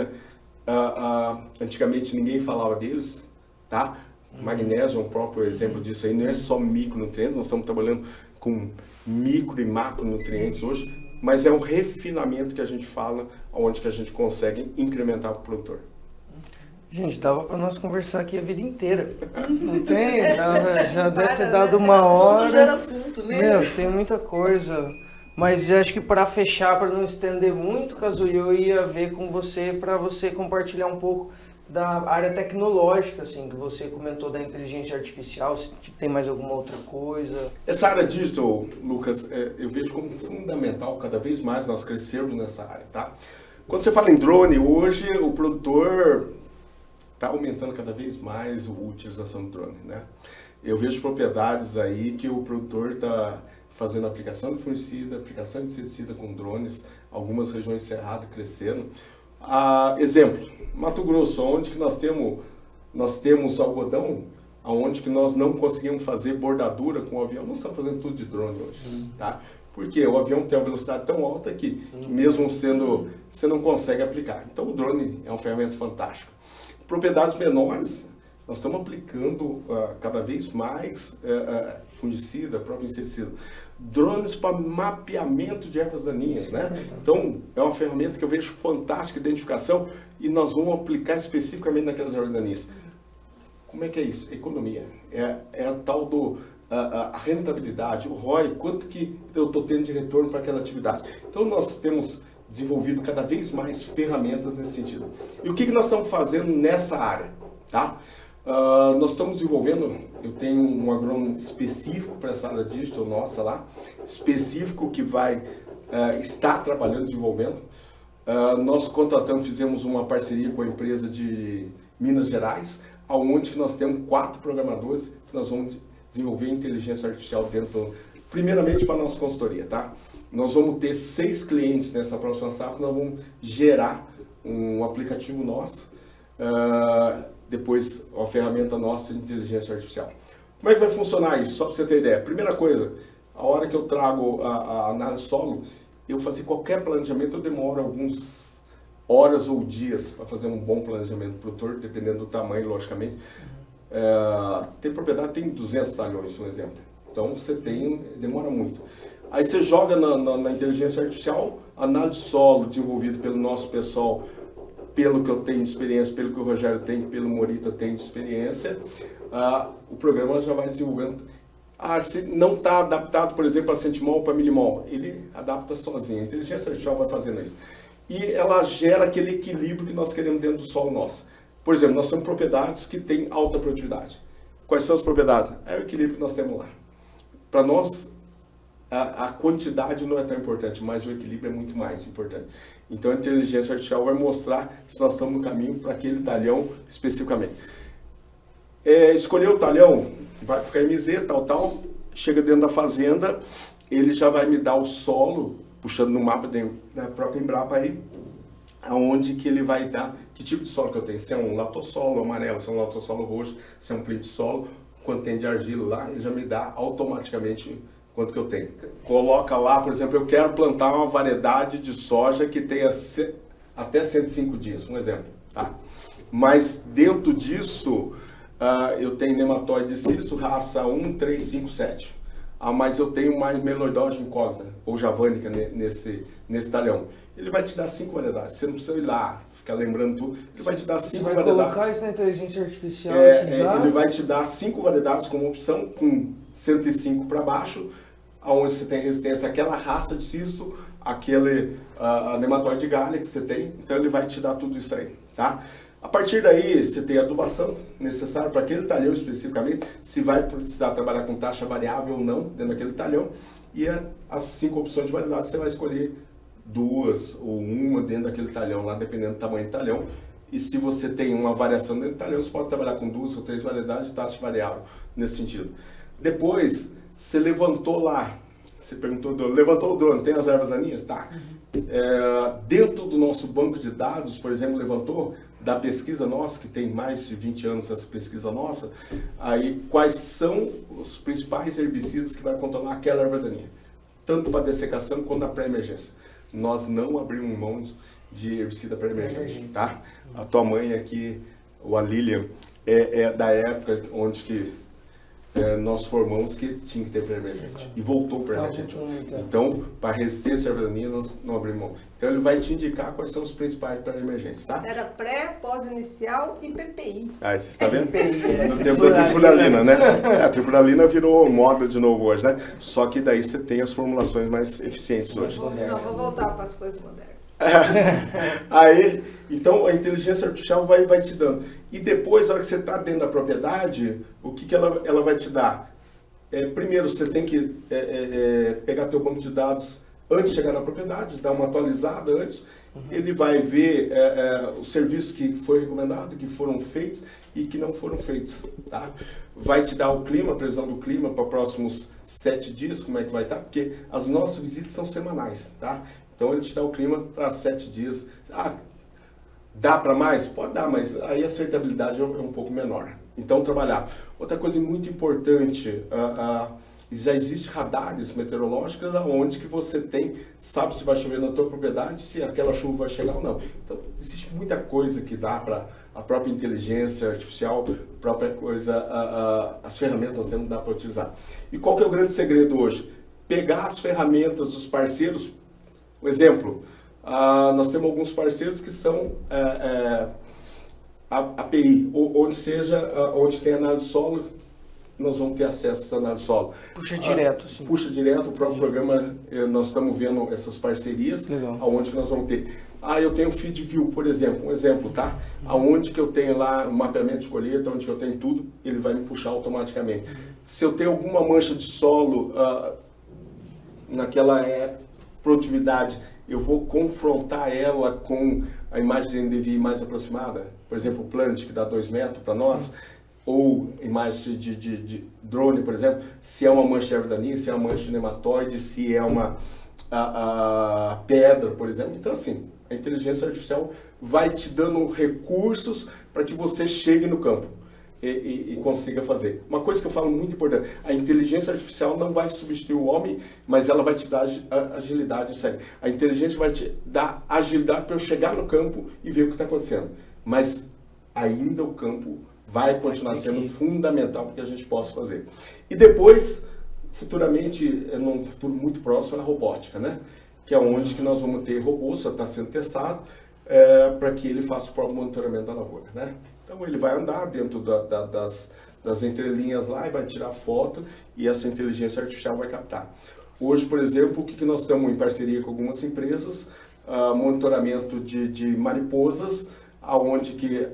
antigamente ninguém falava deles, tá? Magnésio é um próprio exemplo disso aí, não é só micronutrientes, nós estamos trabalhando com micro e macronutrientes hoje, mas é um refinamento que a gente fala, onde que a gente consegue incrementar o produtor. Gente, dava para nós conversar aqui a vida inteira. Não tem? Já deve ter dado uma hora. Assunto gera assunto, né? Meu, tem muita coisa. Mas eu acho que para fechar, para não estender muito, Kazuya, eu ia ver com você, para você compartilhar um pouco da área tecnológica, assim, que você comentou da inteligência artificial, se tem mais alguma outra coisa. Essa área digital, Lucas, eu vejo como fundamental, cada vez mais nós crescermos nessa área, tá? Quando você fala em drone, hoje o produtor está aumentando cada vez mais a utilização do drone, né? Eu vejo propriedades aí que o produtor está fazendo aplicação de fungicida, aplicação de inseticida com drones, algumas regiões cerradas crescendo. Exemplo, Mato Grosso, onde que nós temos algodão, onde que nós não conseguimos fazer bordadura com o avião, nós estamos fazendo tudo de drone hoje, tá? Porque o avião tem uma velocidade tão alta que, mesmo sendo, você não consegue aplicar. Então o drone é uma ferramenta fantástica. Propriedades menores, nós estamos aplicando cada vez mais fungicida, próprio inseticida. Drones para mapeamento de ervas daninhas, né? Então, é uma ferramenta que eu vejo fantástica de identificação e nós vamos aplicar especificamente naquelas ervas daninhas. Como é que é isso? Economia. É a tal do a rentabilidade, o ROI, quanto que eu estou tendo de retorno para aquela atividade. Então, nós temos desenvolvido cada vez mais ferramentas nesse sentido. E o que nós estamos fazendo nessa área? Tá? Nós estamos desenvolvendo, eu tenho um agrônomo específico para essa área digital nossa lá, específico que vai estar trabalhando, desenvolvendo. Nós contratamos, fizemos uma parceria com a empresa de Minas Gerais, onde nós temos 4 programadores que nós vamos desenvolver inteligência artificial dentro, primeiramente para a nossa consultoria, tá? Nós vamos ter 6 clientes nessa próxima safra, nós vamos gerar um aplicativo nosso, depois uma ferramenta nossa de inteligência artificial. Como é que vai funcionar isso? Só para você ter ideia. Primeira coisa, a hora que eu trago a análise solo, eu fazer qualquer planejamento, eu demoro algumas horas ou dias para fazer um bom planejamento para o produtor, dependendo do tamanho, logicamente. Tem propriedade, tem 200 talhões, um exemplo. Então, demora muito. Aí você joga na inteligência artificial, análise solo desenvolvido pelo nosso pessoal, pelo que eu tenho de experiência, pelo que o Rogério tem, pelo Morita tem de experiência, o programa já vai desenvolvendo. Se não está adaptado, por exemplo, a centimol para milimol, ele adapta sozinho. A inteligência artificial vai fazendo isso. E ela gera aquele equilíbrio que nós queremos dentro do solo nosso. Por exemplo, nós temos propriedades que têm alta produtividade. Quais são as propriedades? É o equilíbrio que nós temos lá. Para nós, a quantidade não é tão importante, mas o equilíbrio é muito mais importante. Então a inteligência artificial vai mostrar se nós estamos no caminho para aquele talhão especificamente. Escolher o talhão, vai para o KMZ, tal, chega dentro da fazenda, ele já vai me dar o solo, puxando no mapa da própria Embrapa aí, aonde que ele vai dar, que tipo de solo que eu tenho, se é um latossolo amarelo, se é um latossolo roxo, se é um plintissolo, quanto tem de argila lá, ele já me dá automaticamente quanto que eu tenho. Coloca lá, por exemplo, eu quero plantar uma variedade de soja que tenha até 105 dias, um exemplo, tá? Mas dentro disso, eu tenho nematóide cisto, raça 1357. Mas eu tenho mais meloidose incógnita, ou javânica nesse talhão. Ele vai te dar 5 variedades. Você não precisa ir lá, ficar lembrando tudo. Ele vai te dar 5 variedades. Você vai colocar isso na inteligência artificial? Ele vai te dar 5 variedades como opção, com 105 para baixo, onde você tem resistência àquela raça de cisto, a nematóide de galha que você tem, então ele vai te dar tudo isso aí, tá? A partir daí, você tem a adubação necessária para aquele talhão especificamente, se vai precisar trabalhar com taxa variável ou não dentro daquele talhão, e as 5 opções de variedade você vai escolher 2 ou 1 dentro daquele talhão lá, dependendo do tamanho do talhão. E se você tem uma variação dentro do talhão, você pode trabalhar com 2 ou 3 variedades de taxa variável nesse sentido. Depois, você levantou lá, você perguntou, levantou o drone, tem as ervas daninhas? Tá. Dentro do nosso banco de dados, por exemplo, levantou da pesquisa nossa, que tem mais de 20 anos essa pesquisa nossa, aí quais são os principais herbicidas que vai controlar aquela erva daninha, tanto para dessecação quanto na pré-emergência. Nós não abrimos mão de herbicida pré-emergente, tá? A tua mãe aqui, ou a Lilian, é da época onde que nós formamos que tinha que ter pré-emergente. E voltou pré-emergente. Então, para resistência à erva daninha, nós não abrimos mão. Então, ele vai te indicar quais são os principais pré-emergentes, tá? Era pré, pós-inicial e PPI. Aí, você está vendo? No tempo da trifuralina, né? A trifuralina virou moda de novo hoje, né? Só que daí você tem as formulações mais eficientes hoje. Não, vou voltar para as coisas modernas. Aí, então a inteligência artificial vai te dando. E depois, na hora que você está dentro da propriedade, o que ela vai te dar? Primeiro, você tem que pegar teu banco de dados antes de chegar na propriedade, dar uma atualizada antes. Ele vai ver os serviços que foi recomendado, que foram feitos e que não foram feitos, tá? Vai te dar o clima, a previsão do clima para próximos 7 dias, como é que vai estar, porque as nossas visitas são semanais, tá? Então ele te dá o clima para 7 dias. Dá para mais? Pode dar, mas aí a acertabilidade é um pouco menor. Então trabalhar. Outra coisa muito importante, já existem radares meteorológicos onde que você sabe se vai chover na tua propriedade, se aquela chuva vai chegar ou não. Então existe muita coisa que dá para a própria inteligência artificial, a própria coisa, as ferramentas nós temos que dar para utilizar. E qual que é o grande segredo hoje? Pegar as ferramentas dos parceiros. Um exemplo, nós temos alguns parceiros que são API, onde tem análise de solo, nós vamos ter acesso a essa análise de solo. Puxa direto, sim. Puxa direto, o próprio programa, nós estamos vendo essas parcerias, aonde que nós vamos ter. Eu tenho o Feed View, por exemplo, um exemplo, tá? Aonde que eu tenho lá o mapeamento de colheita, onde que eu tenho tudo, ele vai me puxar automaticamente. Se eu tenho alguma mancha de solo naquela produtividade, eu vou confrontar ela com a imagem de NDVI mais aproximada, por exemplo, o Plant, que dá 2 metros para nós, ou imagem de drone, por exemplo, se é uma mancha de erva daninha, se é uma mancha de nematóide, se é uma pedra, por exemplo. Então, assim, a inteligência artificial vai te dando recursos para que você chegue no campo e consiga fazer. Uma coisa que eu falo muito importante, a inteligência artificial não vai substituir o homem, mas ela vai te dar agilidade. A inteligência vai te dar agilidade para eu chegar no campo e ver o que está acontecendo. Mas ainda o campo vai continuar sendo fundamental para que a gente possa fazer. E depois, futuramente, num futuro muito próximo, a robótica, né? Que é onde que nós vamos ter robôs, já está sendo testado, para que ele faça o próprio monitoramento da lavoura, né? Então ele vai andar dentro das entrelinhas lá e vai tirar foto e essa inteligência artificial vai captar. Hoje, por exemplo, o que nós estamos em parceria com algumas empresas, monitoramento de mariposas, aonde que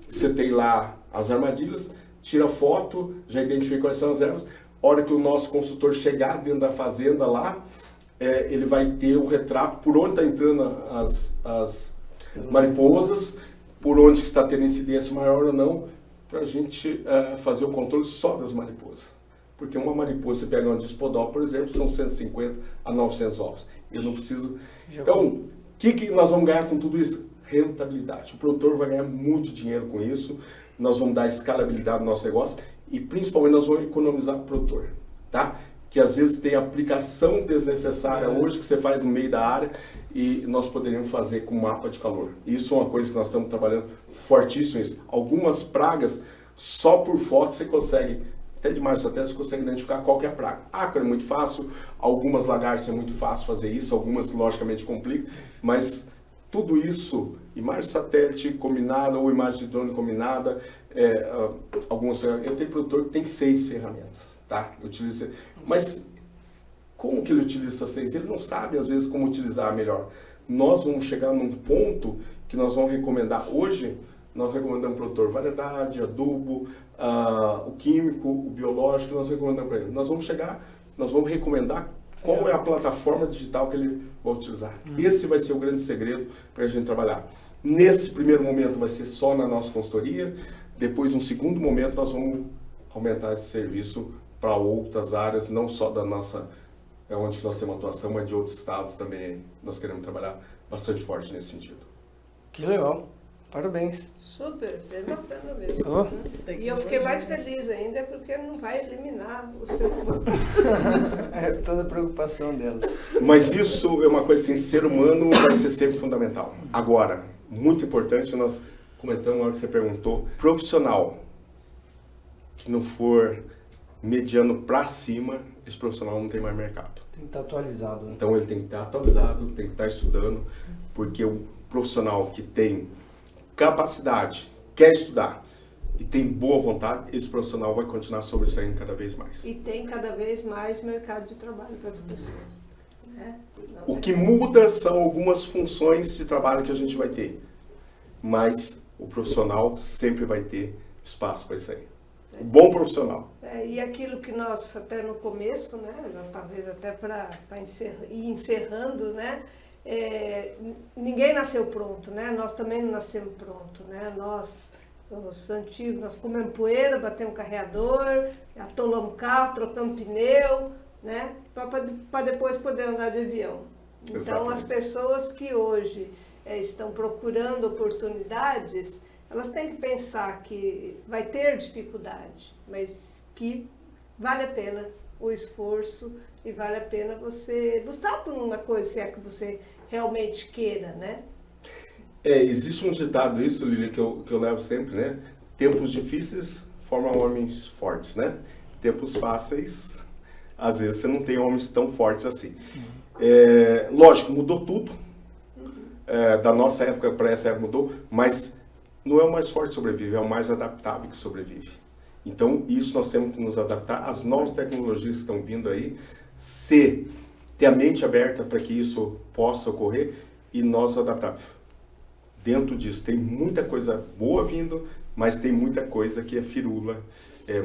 você tem lá as armadilhas, tira foto, já identifica quais são as ervas. A hora que o nosso consultor chegar dentro da fazenda lá, ele vai ter o retrato por onde está entrando as mariposas, por onde está tendo incidência maior ou não, para a gente fazer o controle só das mariposas. Porque uma mariposa, você pega uma dispodol, por exemplo, são 150 a 900 ovos. Eu não preciso... Então, o que nós vamos ganhar com tudo isso? Rentabilidade. O produtor vai ganhar muito dinheiro com isso, nós vamos dar escalabilidade no nosso negócio e principalmente nós vamos economizar o produtor, tá? Que às vezes tem aplicação desnecessária hoje que você faz no meio da área e nós poderíamos fazer com mapa de calor. Isso é uma coisa que nós estamos trabalhando fortíssimo. Isso. Algumas pragas, só por foto você consegue, até de Mars Satélite, você consegue identificar qual que é a praga. Ácaro é muito fácil, algumas lagartas é muito fácil fazer isso, algumas logicamente complicam, mas tudo isso, imagem satélite combinada ou imagem de drone combinada, eu tenho produtor que tem 6 ferramentas, tá? Eu utilizo, mas como que ele utiliza essa ciência? Ele não sabe, às vezes, como utilizar melhor. Nós vamos chegar num ponto que nós vamos recomendar. Hoje, nós recomendamos para o produtor variedade, adubo, o químico, o biológico, nós recomendamos para ele. Nós vamos recomendar qual é a plataforma digital que ele vai utilizar. Esse vai ser o grande segredo para a gente trabalhar. Nesse primeiro momento vai ser só na nossa consultoria, depois, num segundo momento, nós vamos aumentar esse serviço para outras áreas, não só da nossa, onde que nós temos atuação, mas de outros estados também. Nós queremos trabalhar bastante forte nesse sentido. Que legal. Parabéns. Super, bem bacana mesmo. Oh. Né? E eu fiquei mais feliz ainda porque não vai eliminar o ser humano. Essa é toda a preocupação delas. Mas isso é uma coisa assim, ser humano vai ser sempre fundamental. Agora, muito importante, nós comentamos na hora que você perguntou, profissional que não for mediano para cima, esse profissional não tem mais mercado. Tem que estar atualizado. Né? Então ele tem que estar atualizado, tem que estar estudando, porque o profissional que tem capacidade, quer estudar e tem boa vontade, esse profissional vai continuar sobressaindo cada vez mais. E tem cada vez mais mercado de trabalho para as pessoas. Né? O que muda são algumas funções de trabalho que a gente vai ter, mas o profissional sempre vai ter espaço para isso aí. Bom profissional. E aquilo que nós, até no começo, né, já talvez até para ir encerrando, né, ninguém nasceu pronto, né, nós também não nascemos pronto, né, nós, os antigos, nós comemos poeira, batemos carreador, atolamos carro, trocamos pneu, né, para depois poder andar de avião. Então, Exatamente. as pessoas que hoje estão procurando oportunidades, elas têm que pensar que vai ter dificuldade, mas que vale a pena o esforço e vale a pena você lutar por uma coisa, se é que você realmente queira, né? Existe um ditado isso, Lília, que eu levo sempre, né? Tempos difíceis formam homens fortes, né? Tempos fáceis, às vezes você não tem homens tão fortes assim. Lógico, mudou tudo. Da nossa época para essa época mudou, mas não é o mais forte que sobrevive, é o mais adaptável que sobrevive. Então, isso nós temos que nos adaptar às novas tecnologias que estão vindo aí, ter a mente aberta para que isso possa ocorrer e nós adaptar. Dentro disso, tem muita coisa boa vindo, mas tem muita coisa que é firula,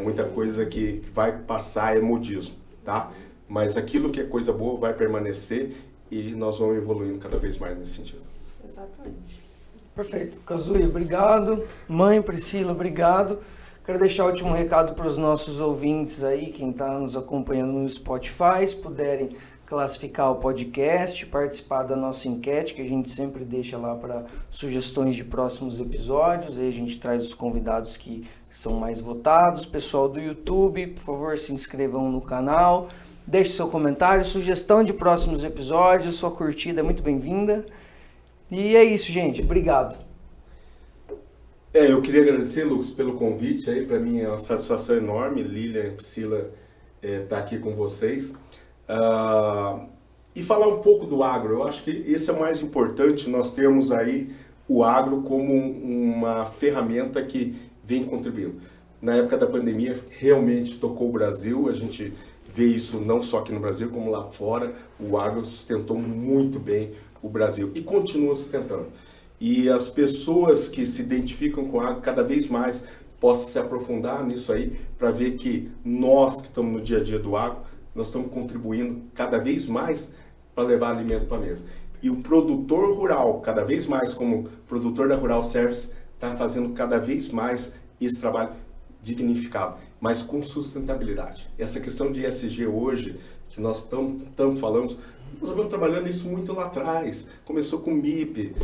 muita coisa que vai passar, é modismo, tá? Mas aquilo que é coisa boa vai permanecer e nós vamos evoluindo cada vez mais nesse sentido. Exatamente. Perfeito. Kazuya, obrigado. Mãe, Priscila, obrigado. Quero deixar o último recado para os nossos ouvintes aí, quem está nos acompanhando no Spotify, se puderem classificar o podcast, participar da nossa enquete, que a gente sempre deixa lá para sugestões de próximos episódios. Aí a gente traz os convidados que são mais votados. Pessoal do YouTube, por favor, se inscrevam no canal. Deixe seu comentário, sugestão de próximos episódios, sua curtida é muito bem-vinda. E é isso, gente. Obrigado. Eu queria agradecer, Lucas, pelo convite aí. Para mim é uma satisfação enorme, Lília e Priscila, estar aqui com vocês. E falar um pouco do agro. Eu acho que esse é o mais importante. Nós temos aí o agro como uma ferramenta que vem contribuindo. Na época da pandemia, realmente tocou o Brasil. A gente vê isso não só aqui no Brasil, como lá fora. O agro sustentou muito bem o Brasil e continua sustentando. E as pessoas que se identificam com a água cada vez mais possam se aprofundar nisso aí para ver que nós que estamos no dia a dia do agro, nós estamos contribuindo cada vez mais para levar alimento para a mesa. E o produtor rural, cada vez mais como produtor da Rural Service, está fazendo cada vez mais esse trabalho dignificado, mas com sustentabilidade. Essa questão de ESG hoje, que nós tanto falamos, nós vamos trabalhando isso muito lá atrás. Começou com MIP,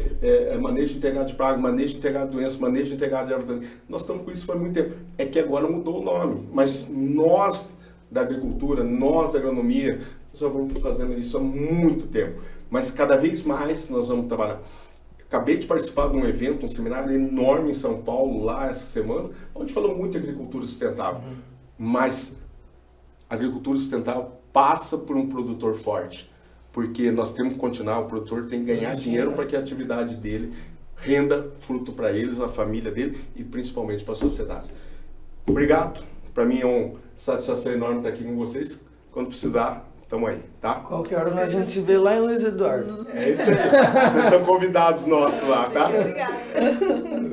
manejo integrado de praga, manejo integrado de doença, manejo integrado de árvore. Nós estamos com isso há muito tempo. É que agora mudou o nome, mas nós da agricultura, nós da agronomia, nós já vamos fazendo isso há muito tempo. Mas cada vez mais nós vamos trabalhar. Acabei de participar de um evento, um seminário enorme em São Paulo, lá essa semana, onde falou muito de agricultura sustentável. Mas a agricultura sustentável passa por um produtor forte. Porque nós temos que continuar, o produtor tem que ganhar dinheiro para que a atividade dele renda fruto para eles, a família dele e principalmente para a sociedade. Obrigado, para mim é uma satisfação enorme estar aqui com vocês. Quando precisar, tamo aí, tá? Qualquer hora a gente se vê lá em Luiz Eduardo. É isso aí. Vocês são convidados nossos lá, tá? Obrigada.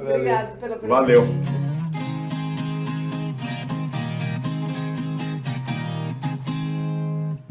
Obrigada pela presença. Valeu.